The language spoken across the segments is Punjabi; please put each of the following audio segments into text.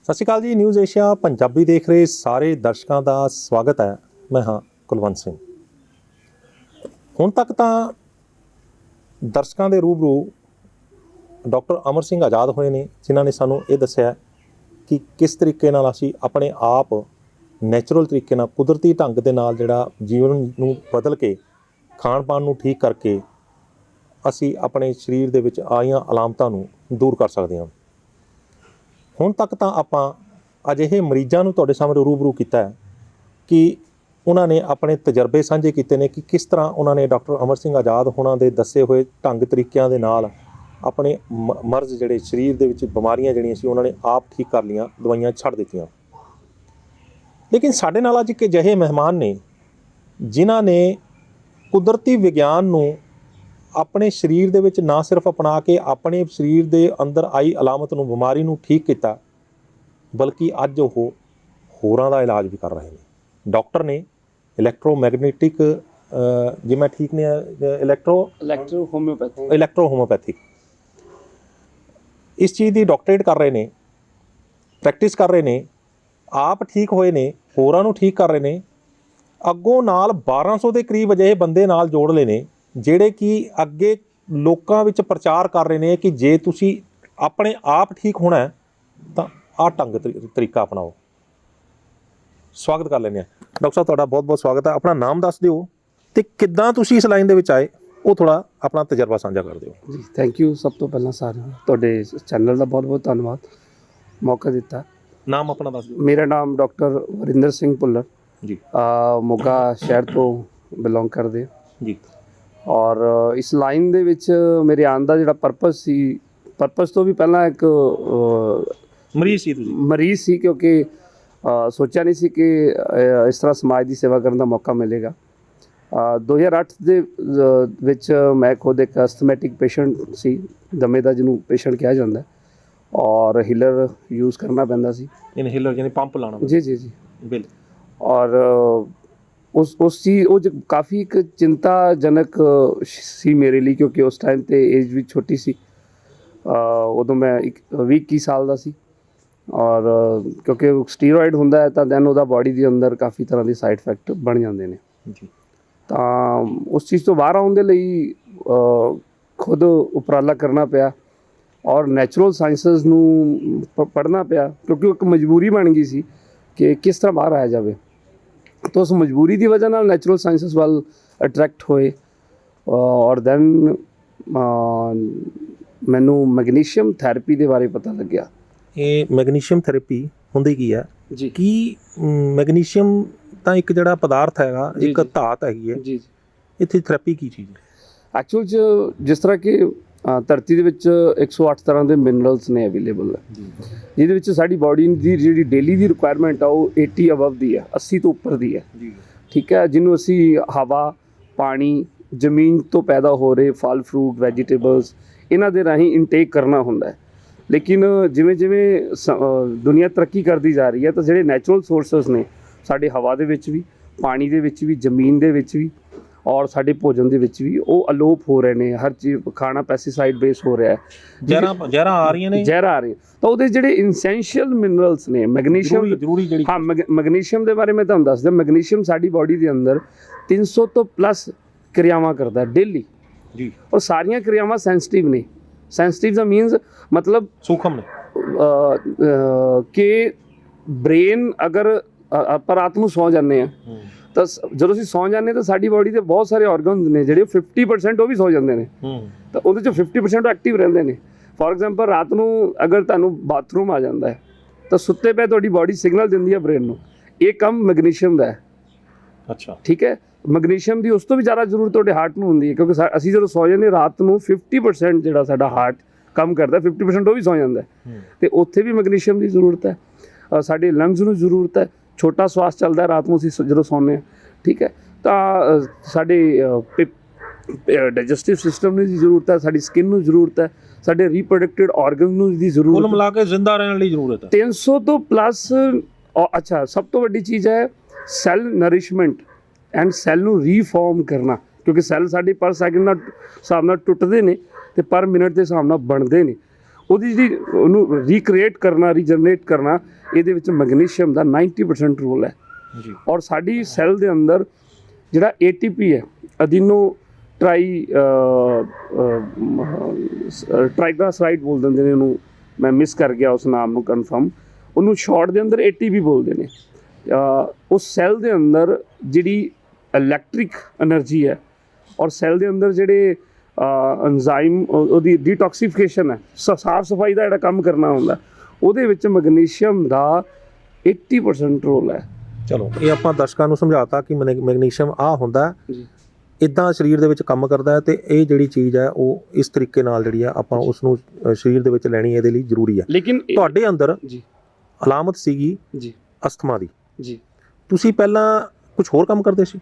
ਸਤਿ ਸ਼੍ਰੀ ਅਕਾਲ ਜੀ। ਨਿਊਜ਼ ਏਸ਼ੀਆ ਪੰਜਾਬੀ ਦੇਖ ਰਹੇ ਸਾਰੇ ਦਰਸ਼ਕਾਂ ਦਾ ਸਵਾਗਤ ਹੈ। ਮੈਂ ਹਾਂ ਕੁਲਵੰਤ ਸਿੰਘ। ਹੁਣ ਤੱਕ ਤਾਂ ਦਰਸ਼ਕਾਂ ਦੇ ਰੂਬਰੂ ਡਾਕਟਰ ਅਮਰ ਸਿੰਘ ਆਜ਼ਾਦ ਹੋਏ ਨੇ, ਜਿਨ੍ਹਾਂ ਨੇ ਸਾਨੂੰ ਇਹ ਦੱਸਿਆ ਕਿ ਕਿਸ ਤਰੀਕੇ ਨਾਲ ਅਸੀਂ ਆਪਣੇ ਆਪ ਨੈਚੁਰਲ ਤਰੀਕੇ ਨਾਲ, ਕੁਦਰਤੀ ਢੰਗ ਦੇ ਨਾਲ ਜਿਹੜਾ ਜੀਵਨ ਨੂੰ ਬਦਲ ਕੇ, ਖਾਣ ਪਾਣ ਨੂੰ ਠੀਕ ਕਰਕੇ ਅਸੀਂ ਆਪਣੇ ਸਰੀਰ ਦੇ ਵਿੱਚ ਆਈਆਂ ਅਲਾਮਤਾਂ ਨੂੰ ਦੂਰ ਕਰ ਸਕਦੇ ਹਾਂ। ਹੁਣ ਤੱਕ ਤਾਂ ਆਪਾਂ ਅਜਿਹੇ ਮਰੀਜ਼ਾਂ ਨੂੰ ਤੁਹਾਡੇ ਸਾਹਮਣੇ ਰੂਬਰੂ ਕੀਤਾ ਹੈ ਕਿ ਉਹਨਾਂ ਨੇ ਆਪਣੇ ਤਜਰਬੇ ਸਾਂਝੇ ਕੀਤੇ ਨੇ ਕਿ ਕਿਸ ਤਰ੍ਹਾਂ ਉਹਨਾਂ ਨੇ ਡਾਕਟਰ ਅਮਰ ਸਿੰਘ ਆਜ਼ਾਦ ਹੋਣਾ ਦੇ ਦੱਸੇ ਹੋਏ ਢੰਗ ਤਰੀਕਿਆਂ ਦੇ ਨਾਲ ਆਪਣੇ ਮਰਜ਼ ਜਿਹੜੇ ਸਰੀਰ ਦੇ ਵਿੱਚ ਬਿਮਾਰੀਆਂ ਜਿਹੜੀਆਂ ਸੀ ਉਹਨਾਂ ਨੇ ਆਪ ਠੀਕ ਕਰ ਲਈਆਂ, ਦਵਾਈਆਂ ਛੱਡ ਦਿੱਤੀਆਂ। ਲੇਕਿਨ ਸਾਡੇ ਨਾਲ ਅੱਜ ਇੱਕ ਅਜਿਹੇ ਮਹਿਮਾਨ ਨੇ ਜਿਨ੍ਹਾਂ ਨੇ ਕੁਦਰਤੀ ਵਿਗਿਆਨ ਨੂੰ ਆਪਣੇ ਸਰੀਰ ਦੇ ਵਿੱਚ ਨਾ ਸਿਰਫ ਅਪਣਾ ਕੇ ਆਪਣੇ ਸਰੀਰ ਦੇ ਅੰਦਰ ਆਈ ਅਲਾਮਤ ਨੂੰ, ਬਿਮਾਰੀ ਨੂੰ ਠੀਕ ਕੀਤਾ, ਬਲਕਿ ਅੱਜ ਉਹ ਹੋਰਾਂ ਦਾ ਇਲਾਜ ਵੀ ਕਰ ਰਹੇ ਨੇ। ਡਾਕਟਰ ਨੇ ਇਲੈਕਟ੍ਰੋਮੈਗਨੈਟਿਕ, ਜੇ ਮੈਂ ਠੀਕ ਨੇ, ਇਲੈਕਟ੍ਰੋ ਹੋਮਿਓਪੈਥਿਕ ਇਸ ਚੀਜ਼ ਦੀ ਡਾਕਟਰੇਟ ਕਰ ਰਹੇ ਨੇ, ਪ੍ਰੈਕਟਿਸ ਕਰ ਰਹੇ ਨੇ, ਆਪ ਠੀਕ ਹੋਏ ਨੇ, ਹੋਰਾਂ ਨੂੰ ਠੀਕ ਕਰ ਰਹੇ ਨੇ। ਅੱਗੋਂ ਨਾਲ 1200 ਦੇ ਕਰੀਬ ਅਜਿਹੇ ਬੰਦੇ ਨਾਲ ਜੋੜ ਲਏ ਨੇ ਜਿਹੜੇ ਕਿ ਅੱਗੇ ਲੋਕਾਂ ਵਿੱਚ ਪ੍ਰਚਾਰ ਕਰ ਰਹੇ ਨੇ ਕਿ ਜੇ ਤੁਸੀਂ ਆਪਣੇ ਆਪ ਠੀਕ ਹੋਣਾ ਤਾਂ ਆਹ ਢੰਗ ਤਰੀਕਾ ਅਪਣਾਓ। ਸਵਾਗਤ ਕਰ ਲੈਂਦੇ ਹਾਂ ਡਾਕਟਰ ਸਾਹਿਬ, ਤੁਹਾਡਾ ਬਹੁਤ ਬਹੁਤ ਸਵਾਗਤ ਹੈ। ਆਪਣਾ ਨਾਮ ਦੱਸ ਦਿਓ ਅਤੇ ਕਿੱਦਾਂ ਤੁਸੀਂ ਇਸ ਲਾਈਨ ਦੇ ਵਿੱਚ ਆਏ, ਉਹ ਥੋੜ੍ਹਾ ਆਪਣਾ ਤਜਰਬਾ ਸਾਂਝਾ ਕਰ ਦਿਓ ਜੀ। Thank you. ਸਭ ਤੋਂ ਪਹਿਲਾਂ ਸਾਰਿਆਂ ਨੂੰ ਤੁਹਾਡੇ ਚੈਨਲ ਦਾ ਬਹੁਤ ਬਹੁਤ ਧੰਨਵਾਦ, ਮੌਕਾ ਦਿੱਤਾ। ਨਾਮ ਆਪਣਾ ਦੱਸ ਦਿਓ। ਮੇਰਾ ਨਾਮ ਡਾਕਟਰ ਵਰਿੰਦਰ ਸਿੰਘ ਭੁੱਲਰ ਜੀ, ਮੋਗਾ ਸ਼ਹਿਰ ਤੋਂ ਬਿਲੋਂਗ ਕਰਦੇ ਜੀ। ਔਰ ਇਸ ਲਾਈਨ ਦੇ ਵਿੱਚ ਮੇਰੇ ਆਉਣ ਦਾ ਜਿਹੜਾ ਪਰਪਸ ਤੋਂ ਵੀ ਪਹਿਲਾਂ ਇੱਕ ਮਰੀਜ਼ ਸੀ ਕਿਉਂਕਿ ਸੋਚਿਆ ਨਹੀਂ ਸੀ ਕਿ ਇਸ ਤਰ੍ਹਾਂ ਸਮਾਜ ਦੀ ਸੇਵਾ ਕਰਨ ਦਾ ਮੌਕਾ ਮਿਲੇਗਾ। 2008 ਦੇ ਵਿੱਚ ਮੈਂ ਖੁਦ ਇੱਕ ਅਸਥਮੈਟਿਕ ਪੇਸ਼ੈਂਟ ਸੀ, ਦਮੇ ਦਾ ਜਿਹਨੂੰ ਪੇਸ਼ੈਂਟ ਕਿਹਾ ਜਾਂਦਾ, ਔਰ ਹੀਲਰ ਯੂਜ਼ ਕਰਨਾ ਪੈਂਦਾ ਸੀ। ਇਨਹੇਲਰ ਯਾਨੀ ਪੰਪ ਲਾਉਣਾ? ਜੀ ਜੀ ਜੀ, ਬਿਲਕੁਲ। ਔਰ ਉਸ ਚੀਜ਼ ਉਹ ਕਾਫੀ ਇੱਕ ਚਿੰਤਾਜਨਕ ਸੀ ਮੇਰੇ ਲਈ, ਕਿਉਂਕਿ ਉਸ ਟਾਈਮ 'ਤੇ ਏਜ ਵੀ ਛੋਟੀ ਸੀ। ਉਦੋਂ ਮੈਂ 21 ਸਾਲ ਦਾ ਸੀ, ਔਰ ਕਿਉਂਕਿ ਸਟੀਰੋਇਡ ਹੁੰਦਾ ਹੈ ਤਾਂ ਦੈਨ ਉਹਦਾ ਬਾਡੀ ਦੇ ਅੰਦਰ ਕਾਫੀ ਤਰ੍ਹਾਂ ਦੇ ਸਾਈਡ ਇਫੈਕਟ ਬਣ ਜਾਂਦੇ ਨੇ ਜੀ। ਤਾਂ ਉਸ ਚੀਜ਼ ਤੋਂ ਬਾਹਰ ਆਉਣ ਦੇ ਲਈ ਖੁਦ ਉਪਰਾਲਾ ਕਰਨਾ ਪਿਆ ਔਰ ਨੈਚੁਰਲ ਸਾਇੰਸਿਸ ਨੂੰ ਪੜ੍ਹਨਾ ਪਿਆ, ਕਿਉਂਕਿ ਇੱਕ ਮਜਬੂਰੀ ਬਣ ਗਈ ਸੀ ਕਿ ਕਿਸ ਤਰ੍ਹਾਂ ਬਾਹਰ ਆਇਆ ਜਾਵੇ। ਤਾਂ ਉਸ ਮਜਬੂਰੀ ਦੀ ਵਜ੍ਹਾ ਨਾਲ ਨੈਚੁਰਲ ਸਾਇੰਸਿਸ ਵੱਲ ਅਟਰੈਕਟ ਹੋਏ। ਔਰ ਦੈਨ ਮੈਨੂੰ ਮੈਗਨੀਸ਼ੀਅਮ ਥੈਰੇਪੀ ਦੇ ਬਾਰੇ ਪਤਾ ਲੱਗਿਆ। ਇਹ ਮੈਗਨੀਸ਼ੀਅਮ ਥੈਰੇਪੀ ਹੁੰਦੀ ਕੀ ਹੈ ਜੀ? ਕੀ ਮੈਗਨੀਸ਼ੀਅਮ ਤਾਂ ਇੱਕ ਜਿਹੜਾ ਪਦਾਰਥ ਹੈਗਾ, ਇੱਕ ਧਾਤ ਹੈਗੀ ਹੈ ਜੀ। ਇੱਥੇ ਥੈਰੇਪੀ ਕੀ ਚੀਜ਼ ਹੈ? ਐਕਚੁਅਲ 'ਚ ਜਿਸ ਤਰ੍ਹਾਂ ਕਿ ਧਰਤੀ ਦੇ ਵਿੱਚ 108 ਤਰ੍ਹਾਂ ਦੇ ਮਿਨਰਲਸ ਨੇ ਅਵੇਲੇਬਲ ਹੈ, ਜਿਹਦੇ ਵਿੱਚ ਸਾਡੀ ਬਾਡੀ ਦੀ ਜਿਹੜੀ ਡੇਲੀ ਦੀ ਰਿਕੁਆਇਰਮੈਂਟ ਆ ਉਹ 80 ਅਬਵ ਦੀ ਹੈ, 80 ਤੋਂ ਉੱਪਰ ਦੀ ਹੈ। ਠੀਕ ਹੈ, ਜਿਹਨੂੰ ਅਸੀਂ ਹਵਾ, ਪਾਣੀ, ਜ਼ਮੀਨ ਤੋਂ ਪੈਦਾ ਹੋ ਰਹੇ ਫਲ ਫਰੂਟ, ਵੈਜੀਟੇਬਲਸ, ਇਹਨਾਂ ਦੇ ਰਾਹੀਂ ਇਨਟੇਕ ਕਰਨਾ ਹੁੰਦਾ ਹੈ। ਲੇਕਿਨ ਜਿਵੇਂ ਜਿਵੇਂ ਦੁਨੀਆ ਤਰੱਕੀ ਕਰਦੀ ਜਾ ਰਹੀ ਹੈ ਤਾਂ ਜਿਹੜੇ ਨੈਚੁਰਲ ਸੋਰਸਸ ਨੇ ਸਾਡੇ ਹਵਾ ਦੇ ਵਿੱਚ ਵੀ, ਪਾਣੀ ਦੇ ਵਿੱਚ ਵੀ, ਜ਼ਮੀਨ ਦੇ ਵਿੱਚ ਵੀ, ਔਰ ਸਾਡੇ ਭੋਜਨ ਦੇ ਵਿੱਚ ਵੀ, ਉਹ ਅਲੋਪ ਹੋ ਰਹੇ ਨੇ। ਹਰ ਚੀਜ਼ ਖਾਣਾ ਪੈਸਟੀਸਾਈਡ ਬੇਸ ਹੋ ਰਿਹਾ ਹੈ, ਜ਼ਹਿਰਾਂ ਆ ਰਹੀਆਂ ਨੇ, ਜ਼ਹਿਰ ਆ ਰਹੇ। ਤਾਂ ਉਹਦੇ ਜਿਹੜੇ ਇਨਸੈਂਸ਼ੀਅਲ ਮਿਨਰਲਸ ਨੇ, ਮੈਗਨੀਸ਼ੀਅਮ ਜ਼ਰੂਰੀ ਜਿਹੜੀ, ਹਾਂ ਮੈਗਨੀਸ਼ੀਅਮ ਦੇ ਬਾਰੇ ਮੈਂ ਤੁਹਾਨੂੰ ਦੱਸਦਾ। ਮੈਗਨੀਸ਼ੀਅਮ ਸਾਡੀ ਬਾਡੀ ਦੇ ਅੰਦਰ 300 ਤੋਂ ਪਲੱਸ ਕਿਰਿਆਵਾਂ ਕਰਦਾ ਡੇਲੀ ਜੀ, ਔਰ ਸਾਰੀਆਂ ਕਿਰਿਆਵਾਂ ਸੈਂਸਿਟਿਵ ਨੇ। ਸੈਂਸਿਟਿਵ ਦਾ ਮੀਨਸ ਮਤਲਬ ਸੂਖਮ ਨੇ ਕਿ ਬ੍ਰੇਨ ਅਗਰ ਆਪਾਂ ਰਾਤ ਨੂੰ ਸੌਂ ਜਾਂਦੇ ਹਾਂ ਤਾਂ ਜਦੋਂ ਅਸੀਂ ਸੌਂ ਜਾਂਦੇ ਤਾਂ ਸਾਡੀ ਬਾਡੀ ਦੇ ਬਹੁਤ ਸਾਰੇ ਆਰਗਨਸ ਨੇ ਜਿਹੜੇ 50% ਉਹ ਵੀ ਸੌ ਜਾਂਦੇ ਨੇ, ਤਾਂ ਉਹਦੇ 'ਚੋਂ 50% ਐਕਟਿਵ ਰਹਿੰਦੇ ਨੇ। ਫੋਰ ਐਗਜ਼ਾਮਪਲ ਰਾਤ ਨੂੰ ਅਗਰ ਤੁਹਾਨੂੰ ਬਾਥਰੂਮ ਆ ਜਾਂਦਾ ਹੈ ਤਾਂ ਸੁੱਤੇ ਪਏ ਤੁਹਾਡੀ ਬਾਡੀ ਸਿਗਨਲ ਦਿੰਦੀ ਹੈ ਬ੍ਰੇਨ ਨੂੰ, ਇਹ ਕੰਮ ਮੈਗਨੀਸ਼ੀਅਮ ਦਾ ਹੈ। ਅੱਛਾ, ਠੀਕ ਹੈ। ਮੈਗਨੀਸ਼ੀਅਮ ਦੀ ਉਸ ਤੋਂ ਵੀ ਜ਼ਿਆਦਾ ਜ਼ਰੂਰਤ ਤੁਹਾਡੇ ਹਾਰਟ ਨੂੰ ਹੁੰਦੀ ਹੈ, ਕਿਉਂਕਿ ਅਸੀਂ ਜਦੋਂ ਸੌ ਜਾਂਦੇ ਰਾਤ ਨੂੰ 50% ਜਿਹੜਾ ਸਾਡਾ ਹਾਰਟ ਕੰਮ ਕਰਦਾ, 50% ਉਹ ਵੀ ਸੌ ਜਾਂਦਾ, ਅਤੇ ਉੱਥੇ ਵੀ ਮੈਗਨੀਸ਼ੀਅਮ ਦੀ ਜ਼ਰੂਰਤ ਹੈ। ਸਾਡੇ ਲੰਗਸ ਨੂੰ ਜ਼ਰੂਰਤ ਹੈ, ਛੋਟਾ ਸਵਾਸ ਚੱਲਦਾ ਰਾਤ ਨੂੰ ਅਸੀਂ ਜਦੋਂ ਸੌਂਦੇ ਹਾਂ। ਠੀਕ ਹੈ, ਤਾਂ ਸਾਡੇ ਡਾਈਜੈਸਟਿਵ ਸਿਸਟਮ ਨੂੰ ਦੀ ਜ਼ਰੂਰਤ ਹੈ, ਸਾਡੀ ਸਕਿਨ ਨੂੰ ਜ਼ਰੂਰਤ ਹੈ, ਸਾਡੇ ਰੀਪਰੋਡਕਟਿਵ ਆਰਗਨ ਨੂੰ ਦੀ ਜ਼ਰੂਰਤ ਹੈ, ਕੁੱਲ ਮਿਲਾ ਕੇ ਜ਼ਿੰਦਾ ਰਹਿਣ ਲਈ ਜ਼ਰੂਰਤ ਹੈ। 300 ਤੋਂ ਪਲੱਸ। ਅੱਛਾ, ਸਭ ਤੋਂ ਵੱਡੀ ਚੀਜ਼ ਹੈ ਸੈੱਲ ਨਰਿਸ਼ਮੈਂਟ ਐਂਡ ਸੈੱਲ ਨੂੰ ਰੀਫਾਰਮ ਕਰਨਾ, ਕਿਉਂਕਿ ਸੈੱਲ ਸਾਡੇ ਪਰ ਸੈਕਿੰਡ ਨਾਲ ਹਿਸਾਬ ਨਾਲ ਟੁੱਟਦੇ ਨੇ ਅਤੇ ਪਰ ਮਿੰਟ ਦੇ ਹਿਸਾਬ ਨਾਲ ਬਣਦੇ ਨੇ। ਉਹਦੀ ਜਿਹੜੀ ਉਹਨੂੰ ਰੀਕ੍ਰੀਏਟ ਕਰਨਾ, ਰੀਜਨਰੇਟ ਕਰਨਾ, ਇਹਦੇ ਵਿੱਚ ਮੈਗਨੀਸ਼ੀਅਮ ਦਾ 90% ਰੋਲ ਹੈ ਜੀ। ਔਰ ਸਾਡੀ ਸੈੱਲ ਦੇ ਅੰਦਰ ਜਿਹੜਾ ATP ਹੈ, ਅਡੀਨੋ ਟ੍ਰਾਈਗਲਾਸਰਾਈਡ ਬੋਲ ਦਿੰਦੇ ਨੇ ਉਹਨੂੰ, ਮੈਂ ਮਿਸ ਕਰ ਗਿਆ ਉਸ ਨਾਮ ਨੂੰ ਕਨਫਰਮ, ਉਹਨੂੰ ਸ਼ਾਰਟ ਦੇ ਅੰਦਰ ATP ਬੋਲਦੇ ਨੇ। ਉਸ ਸੈੱਲ ਦੇ ਅੰਦਰ ਜਿਹੜੀ ਇਲੈਕਟ੍ਰਿਕ એનર્ਜੀ ਹੈ ਔਰ ਸੈੱਲ ਦੇ ਅੰਦਰ ਜਿਹੜੇ ਐਂਜ਼ਾਈਮ ਉਹਦੀ ਡੀਟੌਕਸੀਫਿਕੇਸ਼ਨ ਹੈ, ਸਾਫ ਸਫਾਈ ਦਾ ਜਿਹੜਾ ਕੰਮ ਕਰਨਾ ਹੁੰਦਾ, ਉਹਦੇ ਵਿੱਚ ਮੈਗਨੀਸ਼ੀਅਮ ਦਾ 80% ਰੋਲ ਹੈ। ਚਲੋ ਇਹ ਆਪਾਂ ਦਰਸ਼ਕਾਂ ਨੂੰ ਸਮਝਾਤਾ ਕਿ ਮੈਗਨੀਸ਼ੀਅਮ ਆ ਹੁੰਦਾ ਜੀ, ਇਦਾਂ ਸਰੀਰ ਦੇ ਵਿੱਚ ਕੰਮ ਕਰਦਾ ਹੈ ਤੇ ਇਹ ਜਿਹੜੀ ਚੀਜ਼ ਹੈ ਉਹ ਇਸ ਤਰੀਕੇ ਨਾਲ ਜਿਹੜੀ ਆ ਆਪਾਂ ਉਸ ਨੂੰ ਸਰੀਰ ਦੇ ਵਿੱਚ ਲੈਣੀ ਇਹਦੇ ਲਈ ਜ਼ਰੂਰੀ ਹੈ। ਲੇਕਿਨ ਤੁਹਾਡੇ ਅੰਦਰ ਜੀ ਅਲਾਮਤ ਸੀਗੀ ਜੀ ਅਸਥਮਾ ਦੀ, ਜੀ ਤੁਸੀਂ ਪਹਿਲਾਂ ਕੁਝ ਹੋਰ ਕੰਮ ਕਰਦੇ ਸੀ?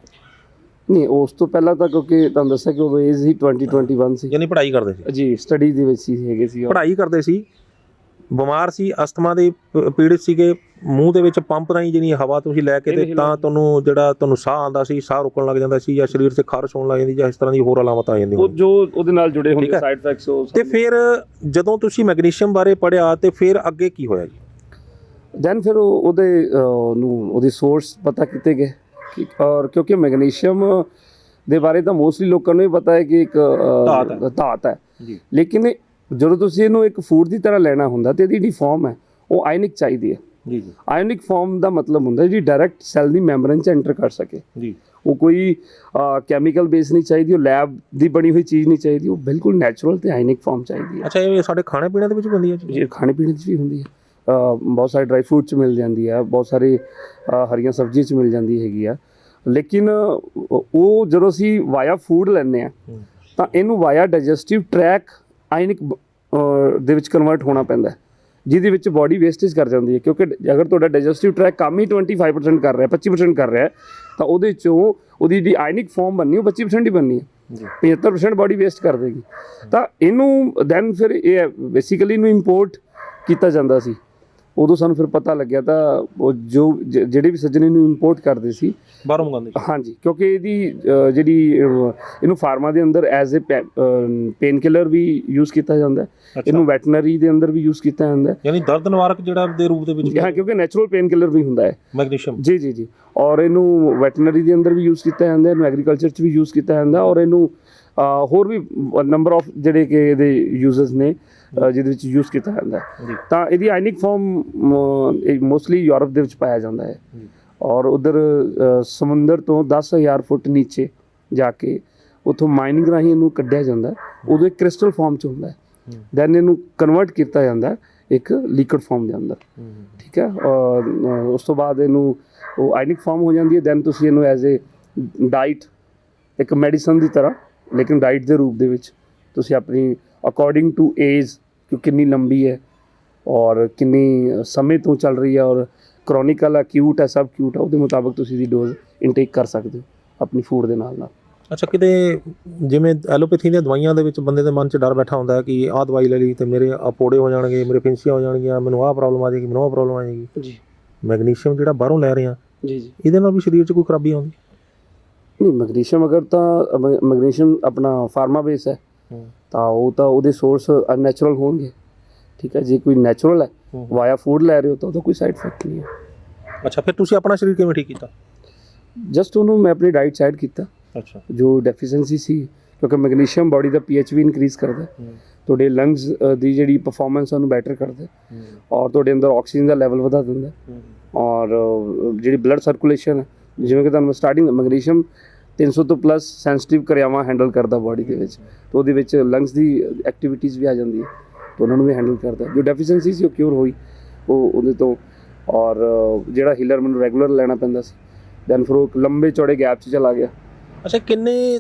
ਨਹੀਂ, ਉਸ ਤੋਂ ਪਹਿਲਾਂ ਤਾਂ ਕਿਉਂਕਿ ਤੁਹਾਨੂੰ ਦੱਸਿਆ ਕਿ ਉਹ ਏਜ ਹੀ 20-21 ਸੀ ਯਾਨੀ ਪੜ੍ਹਾਈ ਕਰਦੇ ਸੀ? ਜੀ, ਸਟੱਡੀ ਦੇ ਵਿੱਚ ਹੀ ਹੈਗੇ ਸੀ। ਪੜ੍ਹਾਈ ਕਰਦੇ ਸੀ, ਬਿਮਾਰ ਸੀ, ਅਸਥਮਾ ਦੇ ਪੀੜਿਤ ਸੀਗੇ, ਮੂੰਹ ਦੇ ਵਿੱਚ ਪੰਪ ਰਾਹੀਂ ਜਿਹੜੀ ਹਵਾ ਤੁਸੀਂ ਲੈ ਕੇ ਤੇ ਤਾਂ ਤੁਹਾਨੂੰ ਸਾਹ ਆਉਂਦਾ ਸੀ, ਸਾਹ ਰੁਕਣ ਲੱਗ ਜਾਂਦਾ ਸੀ, ਜਾਂ ਸਰੀਰ 'ਤੇ ਖਾਰਸ਼ ਹੋਣ ਲੱਗ ਜਾਂਦੀ, ਜਾਂ ਇਸ ਤਰ੍ਹਾਂ ਦੀ ਹੋਰ ਅਲਾਮਤਾਂ ਆ ਜਾਂਦੀਆਂ ਉਹ ਜੋ ਉਹਦੇ ਨਾਲ ਜੁੜੇ ਹੁੰਦੇ ਸਾਈਡ ਇਫੈਕਟਸ। ਤੇ ਫਿਰ ਜਦੋਂ ਤੁਸੀਂ ਮੈਗਨੀਸ਼ੀਅਮ ਬਾਰੇ ਪੜ੍ਹਿਆ ਤੇ ਫਿਰ ਅੱਗੇ ਕੀ ਹੋਇਆ ਜੀ? ਦੈਨ ਫਿਰ ਉਹਦੀ ਸੋਰਸ ਪਤਾ ਕੀਤੇ ਗਏ ਔਰ ਕਿਉਂਕਿ ਮੈਗਨੀਸ਼ੀਅਮ ਦੇ ਬਾਰੇ ਤਾਂ ਮੋਸਟਲੀ ਲੋਕਾਂ ਨੂੰ ਇਹ ਪਤਾ ਹੈ ਕਿ ਇੱਕ ਧਾਤ ਹੈ ਜੀ, ਲੇਕਿਨ ਜਦੋਂ ਤੁਸੀਂ ਇਹਨੂੰ ਇੱਕ ਫੂਡ ਦੀ ਤਰ੍ਹਾਂ ਲੈਣਾ ਹੁੰਦਾ ਤੇ ਇਹਦੀ ਜਿਹੜੀ ਫਾਰਮ ਹੈ ਉਹ ਆਇਨਿਕ ਚਾਹੀਦੀ ਹੈ ਜੀ ਜੀ। ਆਇਨਿਕ ਫਾਰਮ ਦਾ ਮਤਲਬ ਹੁੰਦਾ ਜਿਹੜੀ ਡਾਇਰੈਕਟ ਸੈੱਲ ਦੀ ਮੈਂਬਰੇਨ 'ਚ ਐਂਟਰ ਕਰ ਸਕੇ ਜੀ। ਉਹ ਕੋਈ ਕੈਮੀਕਲ ਬੇਸ ਨਹੀਂ ਚਾਹੀਦੀ, ਉਹ ਲੈਬ ਦੀ ਬਣੀ ਹੋਈ ਚੀਜ਼ ਨਹੀਂ ਚਾਹੀਦੀ, ਉਹ ਬਿਲਕੁਲ ਨੈਚੁਰਲ ਤੇ ਆਇਨਿਕ ਫਾਰਮ ਚਾਹੀਦੀ ਹੈ। ਅੱਛਾ, ਇਹ ਸਾਡੇ ਖਾਣੇ ਪੀਣੇ ਦੇ ਵਿੱਚ ਬਣਦੀ ਹੈ ਜੀ? ਖਾਣੇ ਪੀਣੇ 'ਚ ਵੀ ਹੁੰਦੀ ਹੈ, ਬਹੁਤ ਸਾਰੇ ਡਰਾਈ ਫਰੂਟ 'ਚ ਮਿਲ ਜਾਂਦੀ ਹੈ, ਬਹੁਤ ਸਾਰੇ ਹਰੀਆਂ ਸਬਜ਼ੀਆਂ 'ਚ ਮਿਲ ਜਾਂਦੀ ਹੈਗੀ ਆ। ਲੇਕਿਨ ਉਹ ਜਦੋਂ ਅਸੀਂ ਵਾਇਆ ਫੂਡ ਲੈਂਦੇ ਹਾਂ ਤਾਂ ਇਹਨੂੰ ਵਾਇਆ ਡਾਈਜੈਸਟਿਵ ਟਰੈਕ ਆਇਨਿਕ ਦੇ ਵਿੱਚ ਕਨਵਰਟ ਹੋਣਾ ਪੈਂਦਾ, ਜਿਹਦੇ ਵਿੱਚ ਬਾਡੀ ਵੇਸਟੇਜ ਕਰ ਜਾਂਦੀ ਹੈ। ਕਿਉਂਕਿ ਅਗਰ ਤੁਹਾਡਾ ਡਾਈਜੈਸਟਿਵ ਟਰੈਕ ਕੰਮ ਹੀ 25% ਕਰ ਰਿਹਾ, 25% ਕਰ ਰਿਹਾ, ਤਾਂ ਉਹਦੇ 'ਚੋਂ ਉਹਦੀ ਜਿਹੜੀ ਆਇਨਿਕ ਫਾਰਮ ਬਣਨੀ ਉਹ 25% ਹੀ ਬਣਨੀ ਹੈ, 75% ਬਾਡੀ ਵੇਸਟ ਕਰ ਦੇਗੀ। ਤਾਂ ਇਹਨੂੰ ਦੈਨ ਫਿਰ ਇਹ ਬੇਸਿਕਲੀ ਇਹਨੂੰ ਇੰਪੋਰਟ ਕੀਤਾ ਜਾਂਦਾ ਸੀ। ਉਦੋਂ ਸਾਨੂੰ ਫਿਰ ਪਤਾ ਲੱਗਿਆ ਤਾਂ ਉਹ ਜਿਹੜੇ ਵੀ ਸੱਜਣ ਇਹਨੂੰ ਇੰਪੋਰਟ ਕਰਦੇ ਸੀ ਬਾਹਰੋਂ ਮੰਗਾਉਂਦੇ ਸੀ। ਹਾਂਜੀ, ਕਿਉਂਕਿ ਇਹਦੀ ਜਿਹੜੀ ਇਹਨੂੰ ਫਾਰਮਾ ਦੇ ਅੰਦਰ ਐਜ਼ ਏ ਪੇਨ ਕਿਲਰ ਵੀ ਯੂਜ਼ ਕੀਤਾ ਜਾਂਦਾ, ਇਹਨੂੰ ਵੈਟਰਨਰੀ ਦੇ ਅੰਦਰ ਵੀ ਯੂਜ਼ ਕੀਤਾ ਜਾਂਦਾ, ਯਾਨੀ ਦਰਦ ਨਿਵਾਰਕ ਜਿਹੜਾ ਦੇ ਰੂਪ ਦੇ ਵਿੱਚ। ਹਾਂ, ਕਿਉਂਕਿ ਨੈਚੁਰਲ ਪੇਨ ਕਿਲਰ ਵੀ ਹੁੰਦਾ ਹੈ ਮੈਗਨੀਸ਼ੀਅਮ। ਜੀ ਜੀ ਜੀ। ਔਰ ਇਹਨੂੰ ਵੈਟਰਨਰੀ ਦੇ ਅੰਦਰ ਵੀ ਯੂਜ਼ ਕੀਤਾ ਜਾਂਦਾ, ਇਹਨੂੰ ਐਗਰੀਕਲਚਰ 'ਚ ਵੀ ਯੂਜ਼ ਕੀਤਾ ਜਾਂਦਾ, ਔਰ ਇਹਨੂੰ ਹੋਰ ਵੀ ਨੰਬਰ ਆਫ ਜਿਹੜੇ ਕਿ ਇਹਦੇ ਯੂਜ਼ਰਸ ਨੇ ਜਿਹਦੇ ਵਿੱਚ ਯੂਜ਼ ਕੀਤਾ ਜਾਂਦਾ। ਤਾਂ ਇਹਦੀ ਆਇਨਿਕ ਫਾਰਮ ਮੋਸਟਲੀ ਯੂਰਪ ਦੇ ਵਿੱਚ ਪਾਇਆ ਜਾਂਦਾ ਹੈ ਔਰ ਉਧਰ ਸਮੁੰਦਰ ਤੋਂ 10,000 ਫੁੱਟ ਨੀਚੇ ਜਾ ਕੇ ਉੱਥੋਂ ਮਾਈਨਿੰਗ ਰਾਹੀਂ ਇਹਨੂੰ ਕੱਢਿਆ ਜਾਂਦਾ, ਉਦੋਂ ਇੱਕ ਕ੍ਰਿਸਟਲ ਫਾਰਮ 'ਚ ਹੁੰਦਾ, ਦੈਨ ਇਹਨੂੰ ਕਨਵਰਟ ਕੀਤਾ ਜਾਂਦਾ ਇੱਕ ਲਿਕੁਇਡ ਫਾਰਮ ਦੇ ਅੰਦਰ, ਠੀਕ ਹੈ। ਉਸ ਤੋਂ ਬਾਅਦ ਇਹਨੂੰ ਉਹ ਆਇਨਿਕ ਫਾਰਮ ਹੋ ਜਾਂਦੀ ਹੈ, ਦੈਨ ਤੁਸੀਂ ਇਹਨੂੰ ਐਜ਼ ਏ ਡਾਈਟ, ਇੱਕ ਮੈਡੀਸਨ ਦੀ ਤਰ੍ਹਾਂ, ਲੇਕਿਨ ਡਾਈਟ ਦੇ ਰੂਪ ਦੇ ਵਿੱਚ ਤੁਸੀਂ ਆਪਣੀ ਅਕੋਰਡਿੰਗ ਟੂ ਏਜ ਕਿ ਕਿੰਨੀ ਲੰਬੀ ਹੈ ਔਰ ਕਿੰਨੀ ਸਮੇਂ ਤੋਂ ਚੱਲ ਰਹੀ ਹੈ ਔਰ ਕਰੋਨਿਕਲ ਅਕਿਊਟ ਹੈ, ਸਬ ਅਕਿਊਟ ਹੈ, ਉਹਦੇ ਮੁਤਾਬਕ ਤੁਸੀਂ ਦੀ ਡੋਜ਼ ਇਨਟੇਕ ਕਰ ਸਕਦੇ ਹੋ ਆਪਣੀ ਫੂਡ ਦੇ ਨਾਲ ਨਾਲ। ਅੱਛਾ, ਕਿਤੇ ਜਿਵੇਂ ਐਲੋਪੈਥੀ ਦੀਆਂ ਦਵਾਈਆਂ ਦੇ ਵਿੱਚ ਬੰਦੇ ਦੇ ਮਨ 'ਚ ਡਰ ਬੈਠਾ ਹੁੰਦਾ ਕਿ ਆਹ ਦਵਾਈ ਲੈ ਲਈ ਤੇ ਮੇਰੇ ਪੋੜੇ ਹੋ ਜਾਣਗੇ, ਮੇਰੇ ਫਿੰਸੀਆਂ ਹੋ ਜਾਣਗੀਆਂ, ਮੈਨੂੰ ਆਹ ਪ੍ਰੋਬਲਮ ਆ ਜਾਏਗੀ, ਮੈਨੂੰ ਆਹ ਪ੍ਰੋਬਲਮ ਆ ਜਾਏਗੀ ਜੀ। ਮੈਗਨੀਸ਼ੀਅਮ ਜਿਹੜਾ ਬਾਹਰੋਂ ਲੈ ਰਹੇ ਆ ਜੀ ਜੀ, ਇਹਦੇ ਨਾਲ ਵੀ ਸਰੀਰ 'ਚ ਕੋਈ ਖਰਾਬੀ ਆਉਂਦੀ? ਨਹੀਂ, ਮੈਗਨੀਸ਼ੀਅਮ ਅਗਰ ਤਾਂ ਮੈਗਨੀਸ਼ੀਅਮ ਆਪਣਾ ਫਾਰਮਾ ਬੇਸ ਹੈ ਤਾਂ ਉਹ ਤਾਂ ਉਹਦੇ ਸੋਰਸ ਅਨਨੈਚੁਰਲ ਹੋਣਗੇ, ਠੀਕ ਹੈ। ਜੇ ਕੋਈ ਨੈਚੁਰਲ ਹੈ ਵਾਇਆ ਫੂਡ ਲੈ ਰਹੇ ਹੋ ਤਾਂ ਉਹਦਾ ਕੋਈ ਸਾਈਡ ਇਫੈਕਟ ਨਹੀਂ ਹੈ। ਅੱਛਾ, ਫਿਰ ਤੁਸੀਂ ਆਪਣਾ ਸਰੀਰ ਕਿਵੇਂ ਠੀਕ ਕੀਤਾ? ਜਸਟ ਉਹਨੂੰ ਮੈਂ ਆਪਣੀ ਡਾਈਟ ਸਾਈਡ ਕੀਤਾ। ਅੱਛਾ, ਜੋ ਡੈਫੀਸ਼ੀਐਂਸੀ ਸੀ, ਕਿਉਂਕਿ ਮੈਗਨੀਸ਼ੀਅਮ ਬਾਡੀ ਦਾ pH ਵੀ ਇਨਕਰੀਜ਼ ਕਰਦਾ, ਤੁਹਾਡੇ ਲੰਗਸ ਦੀ ਜਿਹੜੀ ਪਰਫਾਰਮੈਂਸ ਉਹਨੂੰ ਬੈਟਰ ਕਰਦਾ ਔਰ ਤੁਹਾਡੇ ਅੰਦਰ ਆਕਸੀਜਨ ਦਾ ਲੈਵਲ ਵਧਾ ਦਿੰਦਾ ਔਰ ਜਿਹੜੀ ਬਲੱਡ ਸਰਕੂਲੇਸ਼ਨ ਹੈ, ਜਿਵੇਂ ਕਿ ਤੁਹਾਨੂੰ ਸਟਾਰਟਿੰਗ ਮੈਗਨੀਸ਼ੀਅਮ 300 ਤੋਂ ਪਲੱਸ ਸੈਂਸਿਟਿਵ ਕਿਰਿਆਵਾਂ ਹੈਂਡਲ ਕਰਦਾ ਬਾਡੀ ਦੇ ਵਿੱਚ, ਤਾਂ ਉਹਦੇ ਵਿੱਚ ਲੰਗਸ ਦੀ ਐਕਟੀਵਿਟੀਜ਼ ਵੀ ਆ ਜਾਂਦੀ ਹੈ, ਤਾਂ ਉਹਨਾਂ ਨੂੰ ਵੀ ਹੈਂਡਲ ਕਰਦਾ। ਜੋ ਡੈਫੀਸ਼ੀਐਂਸੀ ਸੀ ਉਹ ਕਿਉਰ ਹੋਈ ਉਹਦੇ ਤੋਂ, ਔਰ ਜਿਹੜਾ ਹੀਲਰ ਮੈਨੂੰ ਰੈਗੂਲਰ ਲੈਣਾ ਪੈਂਦਾ ਸੀ, ਦੈਨ ਫਿਰ ਉਹ ਲੰਬੇ ਚੌੜੇ ਗੈਪ 'ਚ ਚਲਾ ਗਿਆ। ਅੱਛਾ, ਕਿੰਨੇ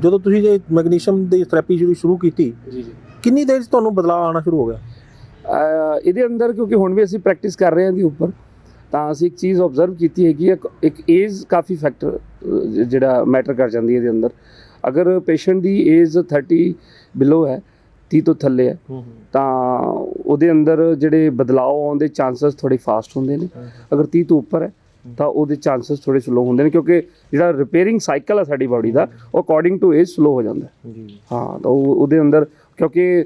ਜਦੋਂ ਤੁਸੀਂ ਇਹ ਮੈਗਨੀਸ਼ੀਅਮ ਦੀ ਥੈਰੇਪੀ ਸ਼ੁਰੂ ਕੀਤੀ, ਜੀ ਜੀ, ਕਿੰਨੀ ਦੇਰ 'ਚ ਤੁਹਾਨੂੰ ਬਦਲਾਅ ਆਉਣਾ ਸ਼ੁਰੂ ਹੋ ਗਿਆ? ਇਹਦੇ ਅੰਦਰ ਕਿਉਂਕਿ ਹੁਣ ਵੀ ਅਸੀਂ ਪ੍ਰੈਕਟਿਸ ਕਰ ਰਹੇ ਹਾਂ ਦੀ ਉੱਪਰ, ਤਾਂ ਅਸੀਂ ਇੱਕ ਚੀਜ਼ ਆਬਜ਼ਰਵ ਕੀਤੀ ਹੈ ਕਿ ਇੱਕ ਏਜ ਕਾਫੀ ਫੈਕਟਰ ਜਿਹੜਾ ਮੈਟਰ ਕਰ ਜਾਂਦੀ ਹੈ ਇਹਦੇ ਅੰਦਰ। ਅਗਰ ਪੇਸ਼ੈਂਟ ਦੀ ਏਜ 30 ਬਿਲੋ ਹੈ, 30 ਤੋਂ ਥੱਲੇ ਹੈ, ਤਾਂ ਉਹਦੇ ਅੰਦਰ ਜਿਹੜੇ ਬਦਲਾਅ ਆਉਣ ਦੇ ਚਾਂਸਸ ਥੋੜੇ ਫਾਸਟ ਹੁੰਦੇ ਨੇ। ਅਗਰ 30 ਤੋਂ ਉੱਪਰ ਹੈ ਤਾਂ ਉਹਦੇ ਚਾਂਸਸ ਥੋੜੇ ਸਲੋ ਹੁੰਦੇ ਨੇ, ਕਿਉਂਕਿ ਜਿਹੜਾ ਰਿਪੇਅਰਿੰਗ ਸਾਈਕਲ ਹੈ ਸਾਡੀ ਬਾਡੀ ਦਾ ਉਹ ਅਕੋਰਡਿੰਗ ਟੂ ਏਜ ਸਲੋ ਹੋ ਜਾਂਦਾ। ਹਾਂ, ਤਾਂ ਉਹਦੇ ਅੰਦਰ ਕਿਉਂਕਿ